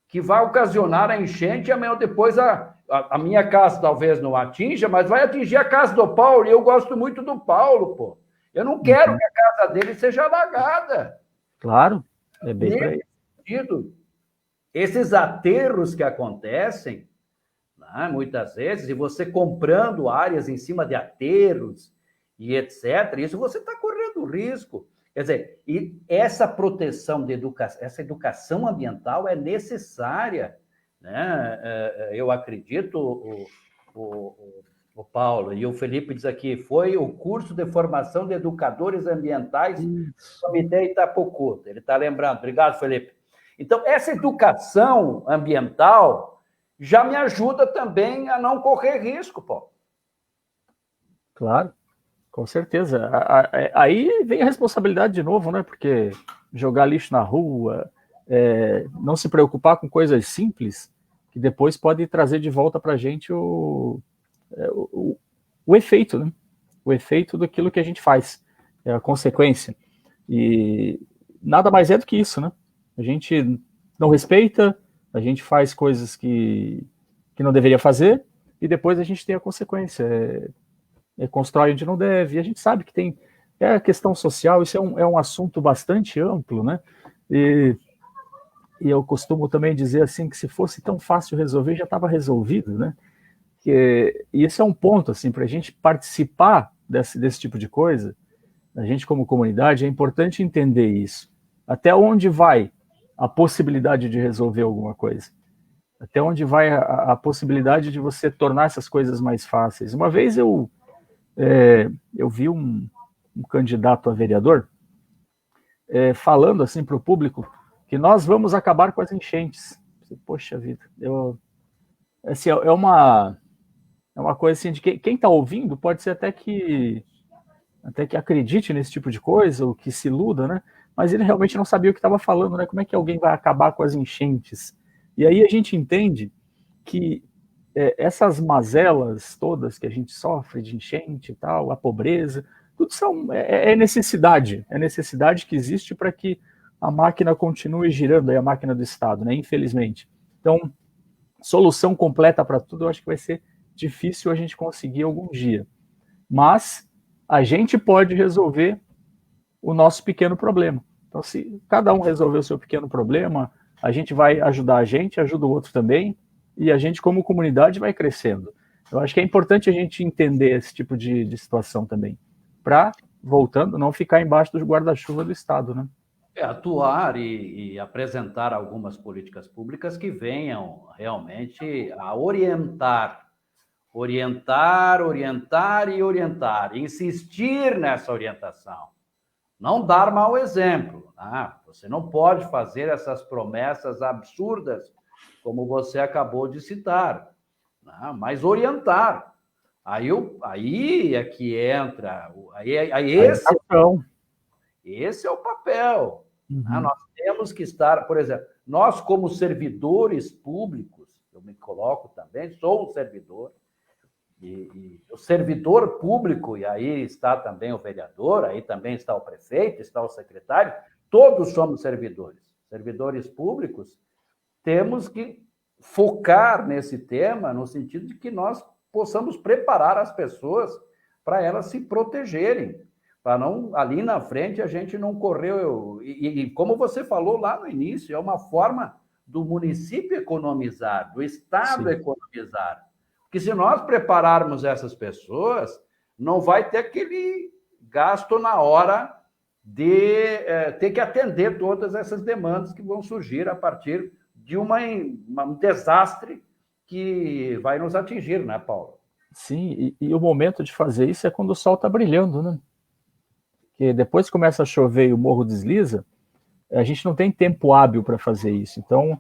que vai ocasionar a enchente, e amanhã ou depois a minha casa talvez não atinja, mas vai atingir a casa do Paulo, e eu gosto muito do Paulo, pô. Eu não quero que a casa dele seja alagada. Claro, é bem por aí. Sentido, esses aterros que acontecem, né, muitas vezes, e você comprando áreas em cima de aterros e etc., isso você está correndo risco. Quer dizer, e essa proteção de essa educação ambiental é necessária, né? Eu acredito, o Paulo, e o Felipe diz aqui, foi o curso de formação de educadores ambientais do Comitê Itapocu. Ele está lembrando. Obrigado, Felipe. Então, essa educação ambiental já me ajuda também a não correr risco, Paulo. Claro, com certeza. Aí vem a responsabilidade de novo, né? Porque jogar lixo na rua, não se preocupar com coisas simples, que depois pode trazer de volta para a gente o efeito, né? O efeito daquilo que a gente faz, a consequência. E nada mais é do que isso, né? A gente não respeita, a gente faz coisas que não deveria fazer, e depois a gente tem a consequência. Constrói onde não deve, e a gente sabe que tem a questão social, isso é um assunto bastante amplo, né? E eu costumo também dizer assim, que se fosse tão fácil resolver, já estava resolvido, né? E esse é um ponto, assim, para a gente participar desse tipo de coisa, a gente como comunidade, é importante entender isso. Até onde vai a possibilidade de resolver alguma coisa? Até onde vai a possibilidade de você tornar essas coisas mais fáceis? Uma vez eu vi um candidato a vereador falando assim para o público que nós vamos acabar com as enchentes. Poxa vida, assim, é uma coisa assim de que quem está ouvindo pode ser até que acredite nesse tipo de coisa, ou que se iluda, né? Mas ele realmente não sabia o que estava falando, né? Como é que alguém vai acabar com as enchentes? E aí a gente entende que essas mazelas todas que a gente sofre de enchente e tal, a pobreza, tudo é necessidade que existe para que a máquina continue girando, aí a máquina do Estado, né? Infelizmente. Então, solução completa para tudo, eu acho que vai ser difícil a gente conseguir algum dia. Mas a gente pode resolver o nosso pequeno problema. Então, se cada um resolver o seu pequeno problema, a gente vai ajudar a gente, ajuda o outro também, e a gente, como comunidade, vai crescendo. Eu acho que é importante a gente entender esse tipo de situação também, para, voltando, não ficar embaixo do guarda-chuva do Estado, né? Atuar e apresentar algumas políticas públicas que venham realmente a orientar, insistir nessa orientação. Não dar mau exemplo. Você não pode fazer essas promessas absurdas, como você acabou de citar, mas orientar. Aí é que entra. Esse é o papel. Uhum. Nós temos que estar, por exemplo, nós como servidores públicos, eu me coloco também, sou um servidor, e o servidor público, e aí está também o vereador, aí também está o prefeito, está o secretário, todos somos servidores públicos, temos que focar nesse tema no sentido de que nós possamos preparar as pessoas para elas se protegerem, para não, ali na frente, a gente não correu. E como você falou lá no início, é uma forma do município economizar, do Estado Sim. economizar. Porque se nós prepararmos essas pessoas, não vai ter aquele gasto na hora de ter que atender todas essas demandas que vão surgir a partir de um desastre que vai nos atingir, né, Paulo? Sim, e o momento de fazer isso é quando o sol está brilhando, né? Porque depois que começa a chover e o morro desliza, a gente não tem tempo hábil para fazer isso. Então,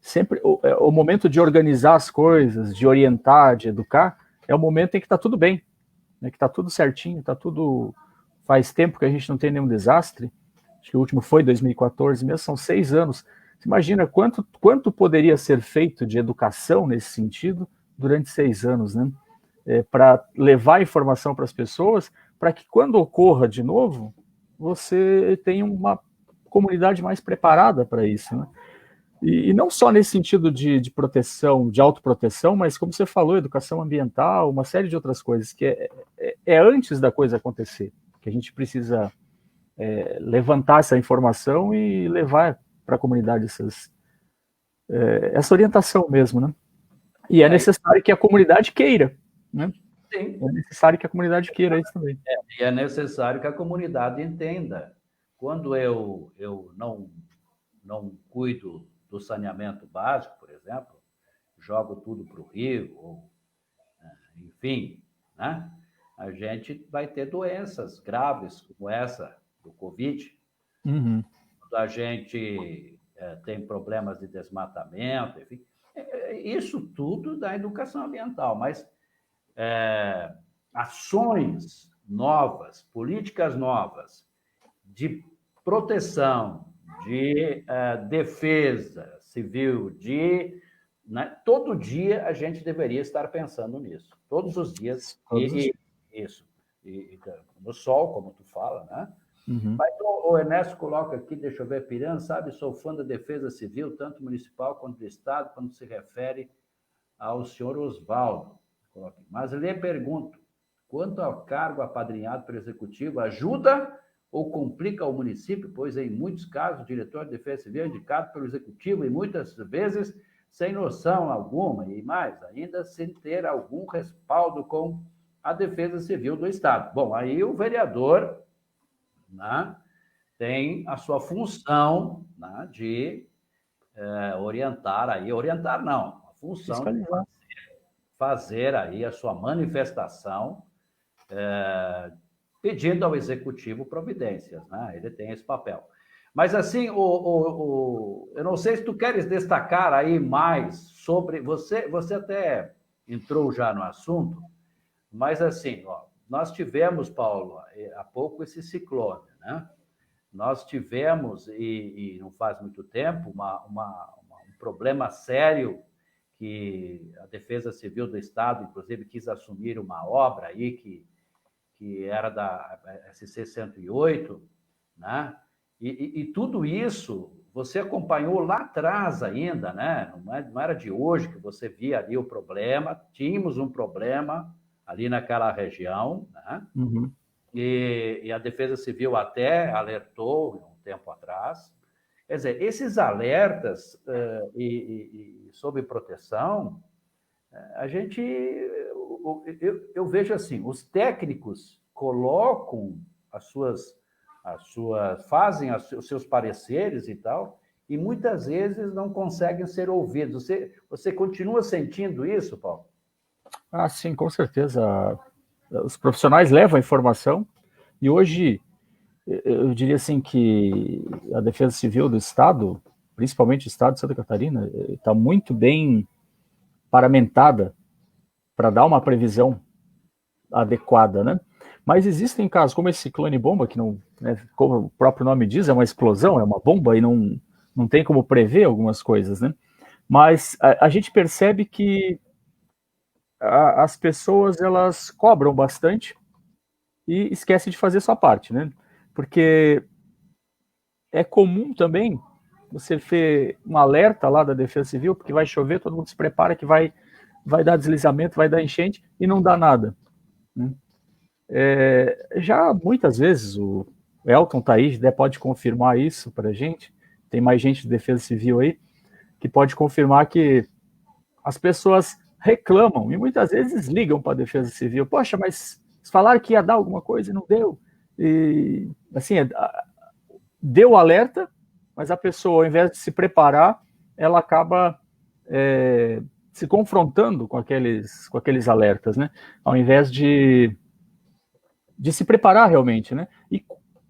sempre o momento de organizar as coisas, de orientar, de educar, é o momento em que está tudo bem, né? Que está tudo certinho, está tudo. Faz tempo que a gente não tem nenhum desastre. Acho que o último foi 2014 mesmo, são 6 anos. Você imagina quanto poderia ser feito de educação nesse sentido durante 6 anos, né? Para levar informação para as pessoas, para que quando ocorra de novo, você tenha uma comunidade mais preparada para isso, né? E não só nesse sentido de proteção, de autoproteção, mas como você falou, educação ambiental, uma série de outras coisas, que é antes da coisa acontecer, que a gente precisa levantar essa informação e levar para a comunidade essa orientação mesmo, né? E é necessário que a comunidade queira, né? Sim. É necessário que a comunidade queira isso também. E é necessário que a comunidade entenda. Quando eu não cuido do saneamento básico, por exemplo, jogo tudo para o rio, ou, enfim, né? A gente vai ter doenças graves como essa do Covid. Uhum. A gente tem problemas de desmatamento, enfim. Isso tudo da educação ambiental, mas ações novas, políticas novas de proteção, de defesa civil, né? Todo dia a gente deveria estar pensando nisso, todos os dias. Isso. No sol, como tu fala, né? Uhum. Mas o Ernesto coloca aqui, deixa eu ver, Pirã, sabe, sou fã da defesa civil, tanto municipal quanto do Estado, quando se refere ao senhor Oswaldo. Mas lhe pergunto, quanto ao cargo apadrinhado pelo Executivo, ajuda ou complica o município, pois em muitos casos o diretor de defesa civil é indicado pelo Executivo e muitas vezes sem noção alguma e mais, ainda sem ter algum respaldo com a defesa civil do Estado. Bom, aí o vereador, né, tem a sua função, né, de orientar não, função de fazer aí a sua manifestação, pedindo ao executivo providências, né? Ele tem esse papel. Mas assim, eu não sei se tu queres destacar aí mais sobre você até entrou já no assunto, mas assim, ó, nós tivemos, Paulo, há pouco esse ciclone, né? Nós tivemos, e não faz muito tempo, um problema sério que a Defesa Civil do Estado, inclusive, quis assumir uma obra aí que era da SC-108, né? E tudo isso você acompanhou lá atrás ainda, né? Não era de hoje que você via ali o problema, tínhamos um problema ali naquela região, né? Uhum. E a Defesa Civil até alertou um tempo atrás. Quer dizer, esses alertas sob proteção, a gente, eu vejo assim, os técnicos colocam fazem os seus pareceres e tal, e muitas vezes não conseguem ser ouvidos. Você continua sentindo isso, Paulo? Ah, sim, com certeza. Os profissionais levam a informação e hoje eu diria assim que a Defesa Civil do Estado, principalmente o Estado de Santa Catarina, está muito bem paramentada para dar uma previsão adequada, né? Mas existem casos como esse ciclone bomba, que não, né, como o próprio nome diz, é uma explosão, é uma bomba e não tem como prever algumas coisas, né? Mas a gente percebe que as pessoas elas cobram bastante e esquecem de fazer sua parte, né? Porque é comum também você ter um alerta lá da Defesa Civil, porque vai chover, todo mundo se prepara que vai dar deslizamento, vai dar enchente e não dá nada, né? Já muitas vezes o Elton Thaís pode confirmar isso para a gente, tem mais gente de Defesa Civil aí, que pode confirmar que as pessoas reclamam e muitas vezes ligam para a Defesa Civil. Poxa, mas falaram que ia dar alguma coisa e não deu. E, assim, deu alerta, mas a pessoa, ao invés de se preparar, ela acaba se confrontando com aqueles alertas, né? Ao invés de se preparar realmente, né? E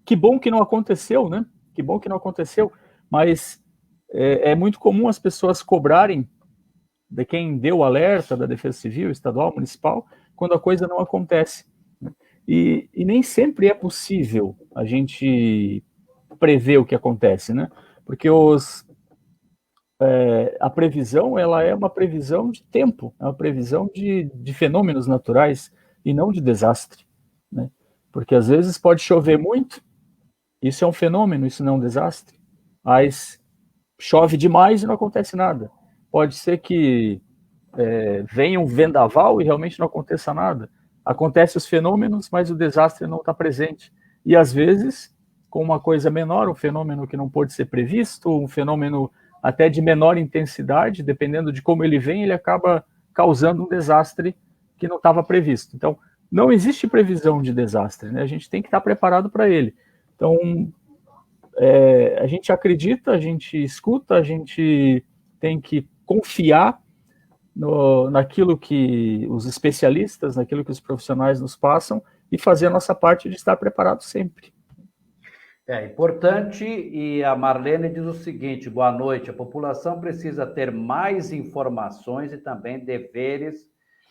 que bom que não aconteceu, né? Que bom que não aconteceu, mas é muito comum as pessoas cobrarem de quem deu o alerta da Defesa Civil, estadual, municipal, quando a coisa não acontece. E nem sempre é possível a gente prever o que acontece, né? Porque a previsão ela é uma previsão de tempo, é uma previsão de fenômenos naturais e não de desastre, né? Porque às vezes pode chover muito, isso é um fenômeno, isso não é um desastre, mas chove demais e não acontece nada. Pode ser que venha um vendaval e realmente não aconteça nada. Acontecem os fenômenos, mas o desastre não está presente. E às vezes, com uma coisa menor, um fenômeno que não pode ser previsto, um fenômeno até de menor intensidade, dependendo de como ele vem, ele acaba causando um desastre que não estava previsto. Então, não existe previsão de desastre, né? A gente tem que estar preparado para ele. Então, a gente acredita, a gente escuta, a gente tem que confiar naquilo que os especialistas, naquilo que os profissionais nos passam e fazer a nossa parte de estar preparado sempre. É importante, e a Marlene diz o seguinte: boa noite, a população precisa ter mais informações e também deveres,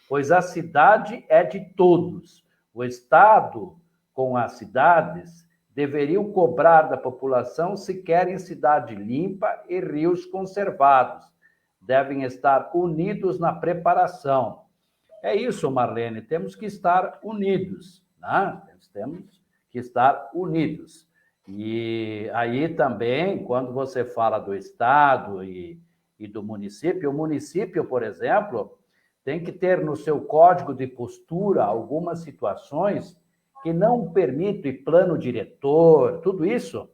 pois a cidade é de todos. O Estado, com as cidades, deveriam cobrar da população se querem cidade limpa e rios conservados. Devem estar unidos na preparação. É isso, Marlene, temos que estar unidos, né? Temos que estar unidos. E aí também, quando você fala do Estado e do município, o município, por exemplo, tem que ter no seu código de postura algumas situações que não permitam, e plano diretor, tudo isso,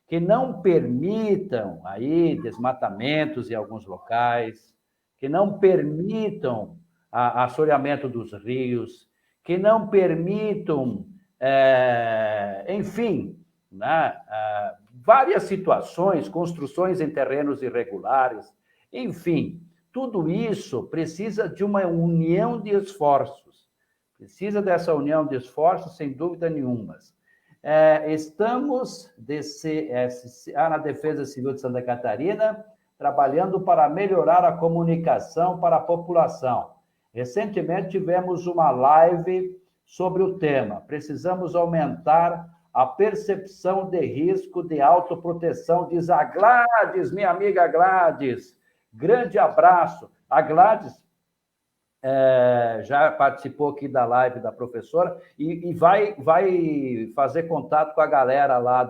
que não permitam aí desmatamentos em alguns locais, que não permitam assoreamento dos rios, que não permitam, enfim, né, várias situações, construções em terrenos irregulares, enfim, tudo isso precisa de uma união de esforços. Precisa dessa união de esforços, sem dúvida nenhuma. Estamos, na Defesa Civil de Santa Catarina, trabalhando para melhorar a comunicação para a população. Recentemente tivemos uma live sobre o tema. Precisamos aumentar a percepção de risco de autoproteção, diz a Gladys, minha amiga Gladys. Grande abraço. A Gladys já participou aqui da live da professora e vai fazer contato com a galera lá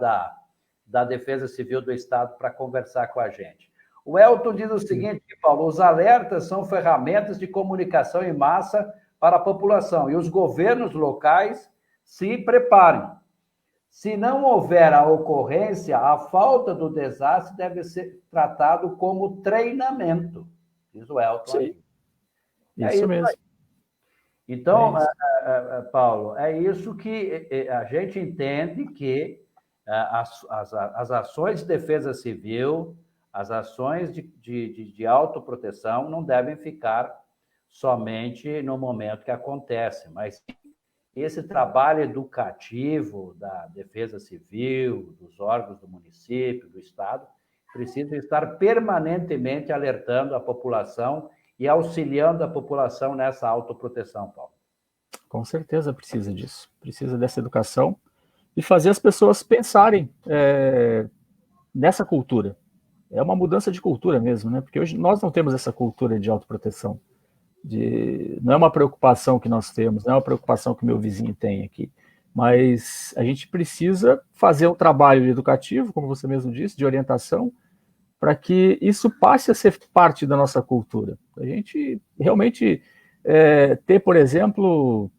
da Defesa Civil do Estado para conversar com a gente. O Elton diz o seguinte, Paulo, os alertas são ferramentas de comunicação em massa para a população e os governos locais se preparem. Se não houver a ocorrência, a falta do desastre deve ser tratado como treinamento, diz o Elton. Sim. Isso mesmo. Aí. Então, Paulo, é isso que a gente entende que as ações de defesa civil, as ações de autoproteção não devem ficar somente no momento que acontece, mas esse trabalho educativo da Defesa Civil, dos órgãos do município, do Estado, precisa estar permanentemente alertando a população e auxiliando a população nessa autoproteção, Paulo. Com certeza precisa disso. Precisa dessa educação e fazer as pessoas pensarem nessa cultura. É uma mudança de cultura mesmo, né? Porque hoje nós não temos essa cultura de autoproteção. Não é uma preocupação que nós temos, não é uma preocupação que meu vizinho tem aqui, mas a gente precisa fazer um trabalho educativo, como você mesmo disse, de orientação, para que isso passe a ser parte da nossa cultura. A gente realmente ter, por exemplo,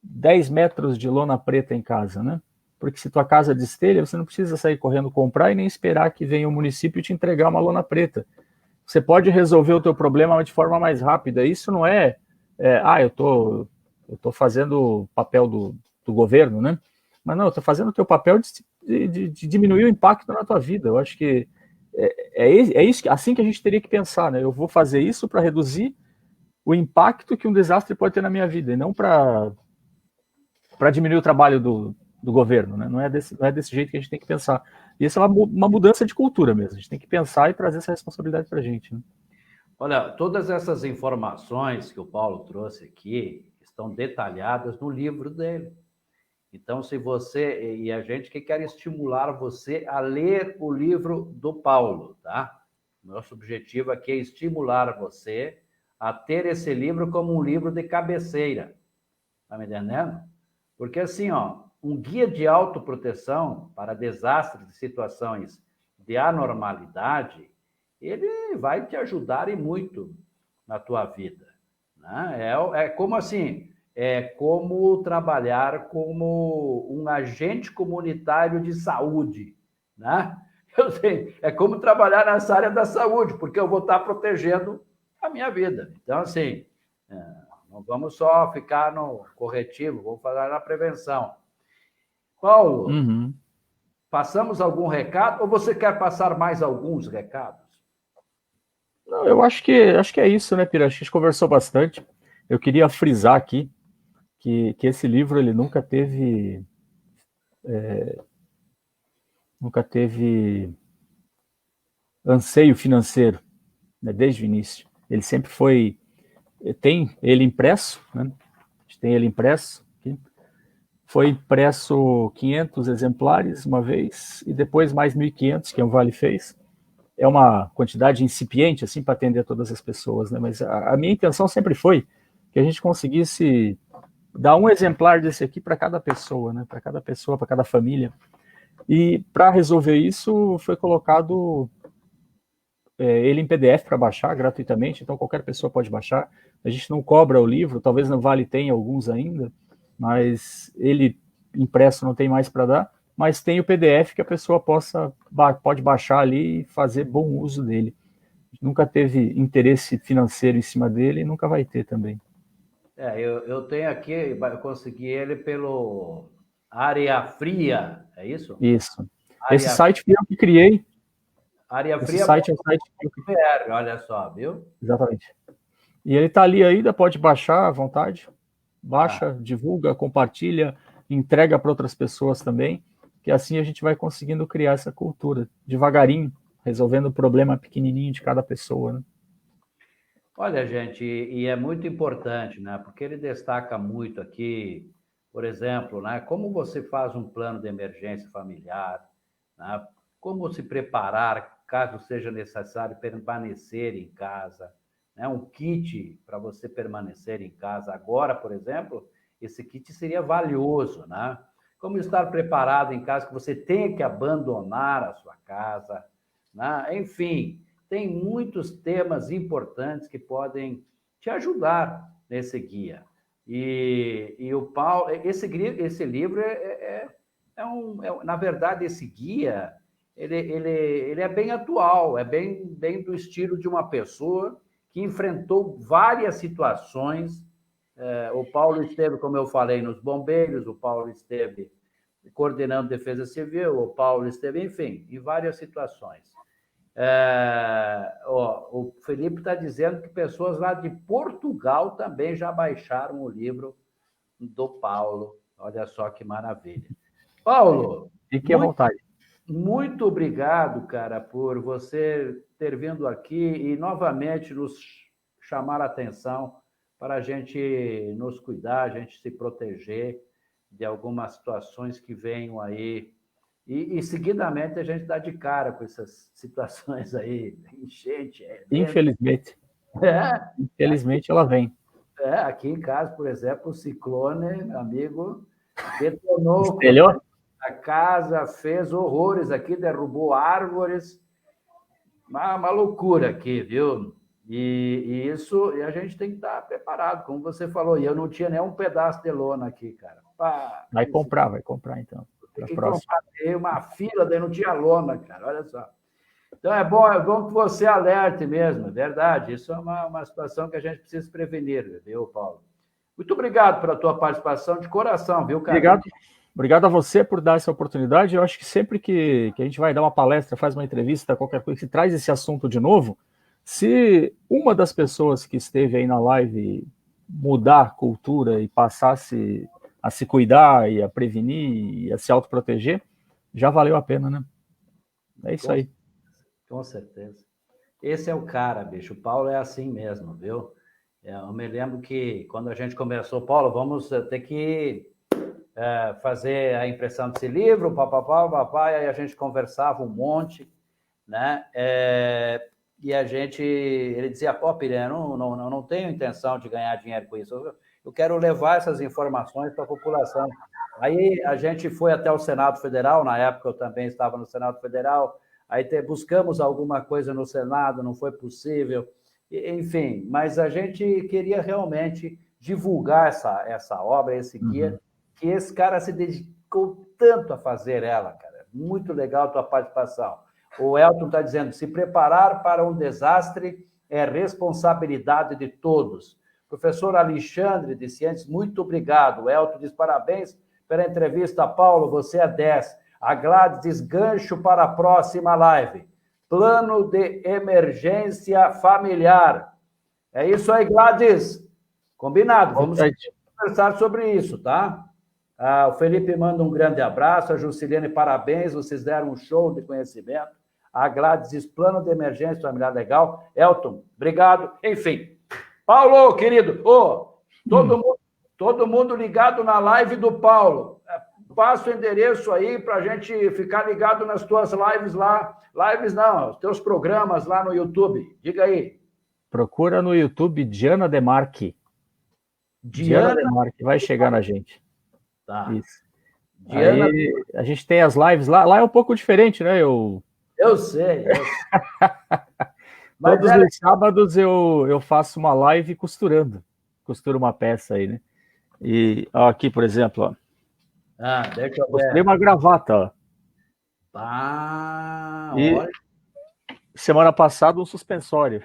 10 metros de lona preta em casa, né? Porque se tua casa destelha, você não precisa sair correndo comprar e nem esperar que venha o município te entregar uma lona preta. Você pode resolver o teu problema de forma mais rápida. Isso não eu tô fazendo o papel do governo, né? Mas não, eu tô fazendo o teu papel de diminuir o impacto na tua vida. Eu acho que isso, assim que a gente teria que pensar, né? Eu vou fazer isso para reduzir o impacto que um desastre pode ter na minha vida, e não para diminuir o trabalho do governo, né? Não é desse jeito que a gente tem que pensar. E isso é uma mudança de cultura mesmo. A gente tem que pensar e trazer essa responsabilidade para a gente, né? Olha, todas essas informações que o Paulo trouxe aqui estão detalhadas no livro dele. Então, se você e a gente que quer estimular você a ler o livro do Paulo, tá? Nosso objetivo aqui é estimular você a ter esse livro como um livro de cabeceira. Tá me entendendo? Porque assim, um guia de autoproteção para desastres e situações de anormalidade, ele vai te ajudar e muito na tua vida, né? É como assim, como trabalhar como um agente comunitário de saúde, né? Eu sei, é como trabalhar nessa área da saúde, porque eu vou estar protegendo a minha vida. Então, assim, não vamos só ficar no corretivo, vamos falar na prevenção. Paulo, passamos algum recado ou você quer passar mais alguns recados? Não, eu acho que é isso, né, Pira? Acho que a gente conversou bastante. Eu queria frisar aqui que esse livro ele nunca teve anseio financeiro, né, desde o início. Ele sempre tem ele impresso, né? A gente tem ele impresso aqui. Foi impresso 500 exemplares uma vez e depois mais 1.500 que a Vale fez. É uma quantidade incipiente assim para atender todas as pessoas, né? Mas a minha intenção sempre foi que a gente conseguisse dar um exemplar desse aqui para cada pessoa, né? Para cada pessoa, para cada família. E para resolver isso foi colocado ele em PDF para baixar gratuitamente, então qualquer pessoa pode baixar. A gente não cobra o livro, talvez no Vale tenha alguns ainda, mas ele impresso não tem mais para dar, mas tem o PDF que a pessoa pode baixar ali e fazer bom uso dele. Nunca teve interesse financeiro em cima dele e nunca vai ter também. Eu tenho aqui, eu consegui ele pelo Área Fria, é isso? Isso. Esse site fui eu que criei. Área Esse site é um site... Olha só, viu? Exatamente. E ele está ali ainda, pode baixar à vontade. Baixa, divulga, compartilha, entrega para outras pessoas também, que assim a gente vai conseguindo criar essa cultura, devagarinho, resolvendo o problema pequenininho de cada pessoa, né? Olha, gente, e é muito importante, né? Porque ele destaca muito aqui, por exemplo, né? Como você faz um plano de emergência familiar, né? Como se preparar caso seja necessário permanecer em casa, né? Um kit para você permanecer em casa agora, por exemplo, esse kit seria valioso, né? Como estar preparado em caso que você tenha que abandonar a sua casa, né? Enfim, tem muitos temas importantes que podem te ajudar nesse guia. E o Paulo, esse livro na verdade, esse guia, ele é bem atual, é bem do estilo de uma pessoa que enfrentou várias situações. O Paulo esteve, como eu falei, nos bombeiros, o Paulo esteve coordenando defesa civil, o Paulo esteve, enfim, em várias situações. O Felipe está dizendo que pessoas lá de Portugal também já baixaram o livro do Paulo. Olha só que maravilha. Paulo, fique à vontade. Muito obrigado, cara, por você ter vindo aqui e novamente nos chamar a atenção para a gente nos cuidar, a gente se proteger de algumas situações que venham aí. E seguidamente a gente dá de cara com essas situações aí, enchente. Infelizmente. Infelizmente ela vem. Aqui em casa, por exemplo, o ciclone, meu amigo, detonou Espelhou? a casa, fez horrores aqui, derrubou árvores. Uma loucura aqui, viu? E a gente tem que estar preparado, como você falou. E eu não tinha nem um pedaço de lona aqui, cara. Vai comprar então. Tem que comprar uma fila, daí não tinha lona, cara, olha só. Então é bom que você alerte mesmo, é verdade. Isso é uma situação que a gente precisa prevenir, viu, Paulo? Muito obrigado pela tua participação de coração, viu, cara? Obrigado a você por dar essa oportunidade. Eu acho que sempre que a gente vai dar uma palestra, faz uma entrevista, qualquer coisa, que traz esse assunto de novo, se uma das pessoas que esteve aí na live mudar a cultura e passasse a se cuidar e a prevenir e a se autoproteger, já valeu a pena, né? É isso aí. Com certeza. Esse é o cara, bicho. O Paulo é assim mesmo, viu? Eu me lembro que quando a gente começou, Paulo, vamos ter que fazer a impressão desse livro, papapá, aí a gente conversava um monte, né? E ele dizia, pô, Pirê, não tenho intenção de ganhar dinheiro com isso. Eu quero levar essas informações para a população. Aí a gente foi até o Senado Federal, na época eu também estava no Senado Federal, aí buscamos alguma coisa no Senado, não foi possível, enfim, mas a gente queria realmente divulgar essa obra, esse guia, que esse cara se dedicou tanto a fazer ela, cara. Muito legal a tua participação. O Elton está dizendo, se preparar para um desastre é responsabilidade de todos. Professor Alexandre disse antes, muito obrigado. O Elton diz, parabéns pela entrevista, Paulo, você é 10. A Gladys diz, gancho para a próxima live. Plano de emergência familiar. É isso aí, Gladys. Combinado, vamos conversar sobre isso, tá? O Felipe manda um grande abraço, a Juscelene, parabéns, vocês deram um show de conhecimento. A Gladys diz, plano de emergência familiar legal. Elton, obrigado. Enfim, Paulo, querido, todo mundo ligado na live do Paulo. Passa o endereço aí para a gente ficar ligado nas tuas lives lá. Lives não, os teus programas lá no YouTube. Diga aí. Procura no YouTube Diana Demarque. Diana Demarque, vai chegar na gente. Tá. Isso. Diana... Aí, a gente tem as lives lá. Lá é um pouco diferente, né? Eu sei. Todos os sábados eu faço uma live costurando. Costuro uma peça aí, né? E ó, aqui, por exemplo, ó. Deixa eu ver. Costurei uma gravata, ó. Olha. Semana passada, um suspensório.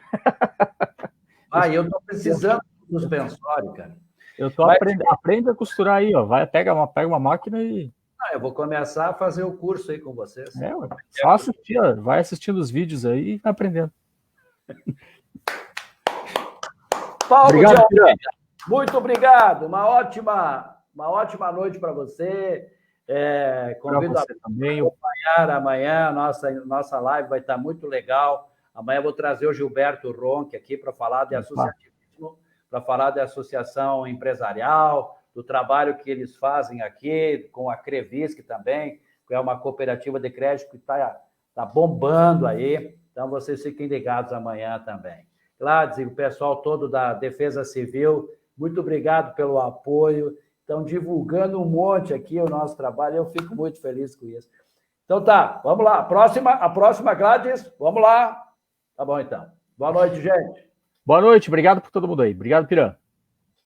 Eu tô precisando de um suspensório, cara. Eu tô aprendendo a costurar aí, ó. Pega uma máquina e... Eu vou começar a fazer o curso aí com vocês. Só assistir, vai assistindo os vídeos aí e vai aprendendo. Paulo obrigado, de Almeida, muito obrigado. Uma ótima noite para você. Convido a acompanhar amanhã. Nossa live vai estar muito legal. Amanhã eu vou trazer o Gilberto Ronque aqui para falar de associativismo, para falar de associação empresarial, do trabalho que eles fazem aqui, com a Crevisc também, que é uma cooperativa de crédito que está bombando aí. Então, vocês fiquem ligados amanhã também. Gladys e o pessoal todo da Defesa Civil, muito obrigado pelo apoio. Estão divulgando um monte aqui o nosso trabalho, eu fico muito feliz com isso. Então tá, vamos lá. A próxima, Gladys, vamos lá. Tá bom, então. Boa noite, gente. Boa noite, obrigado por todo mundo aí. Obrigado, Piran.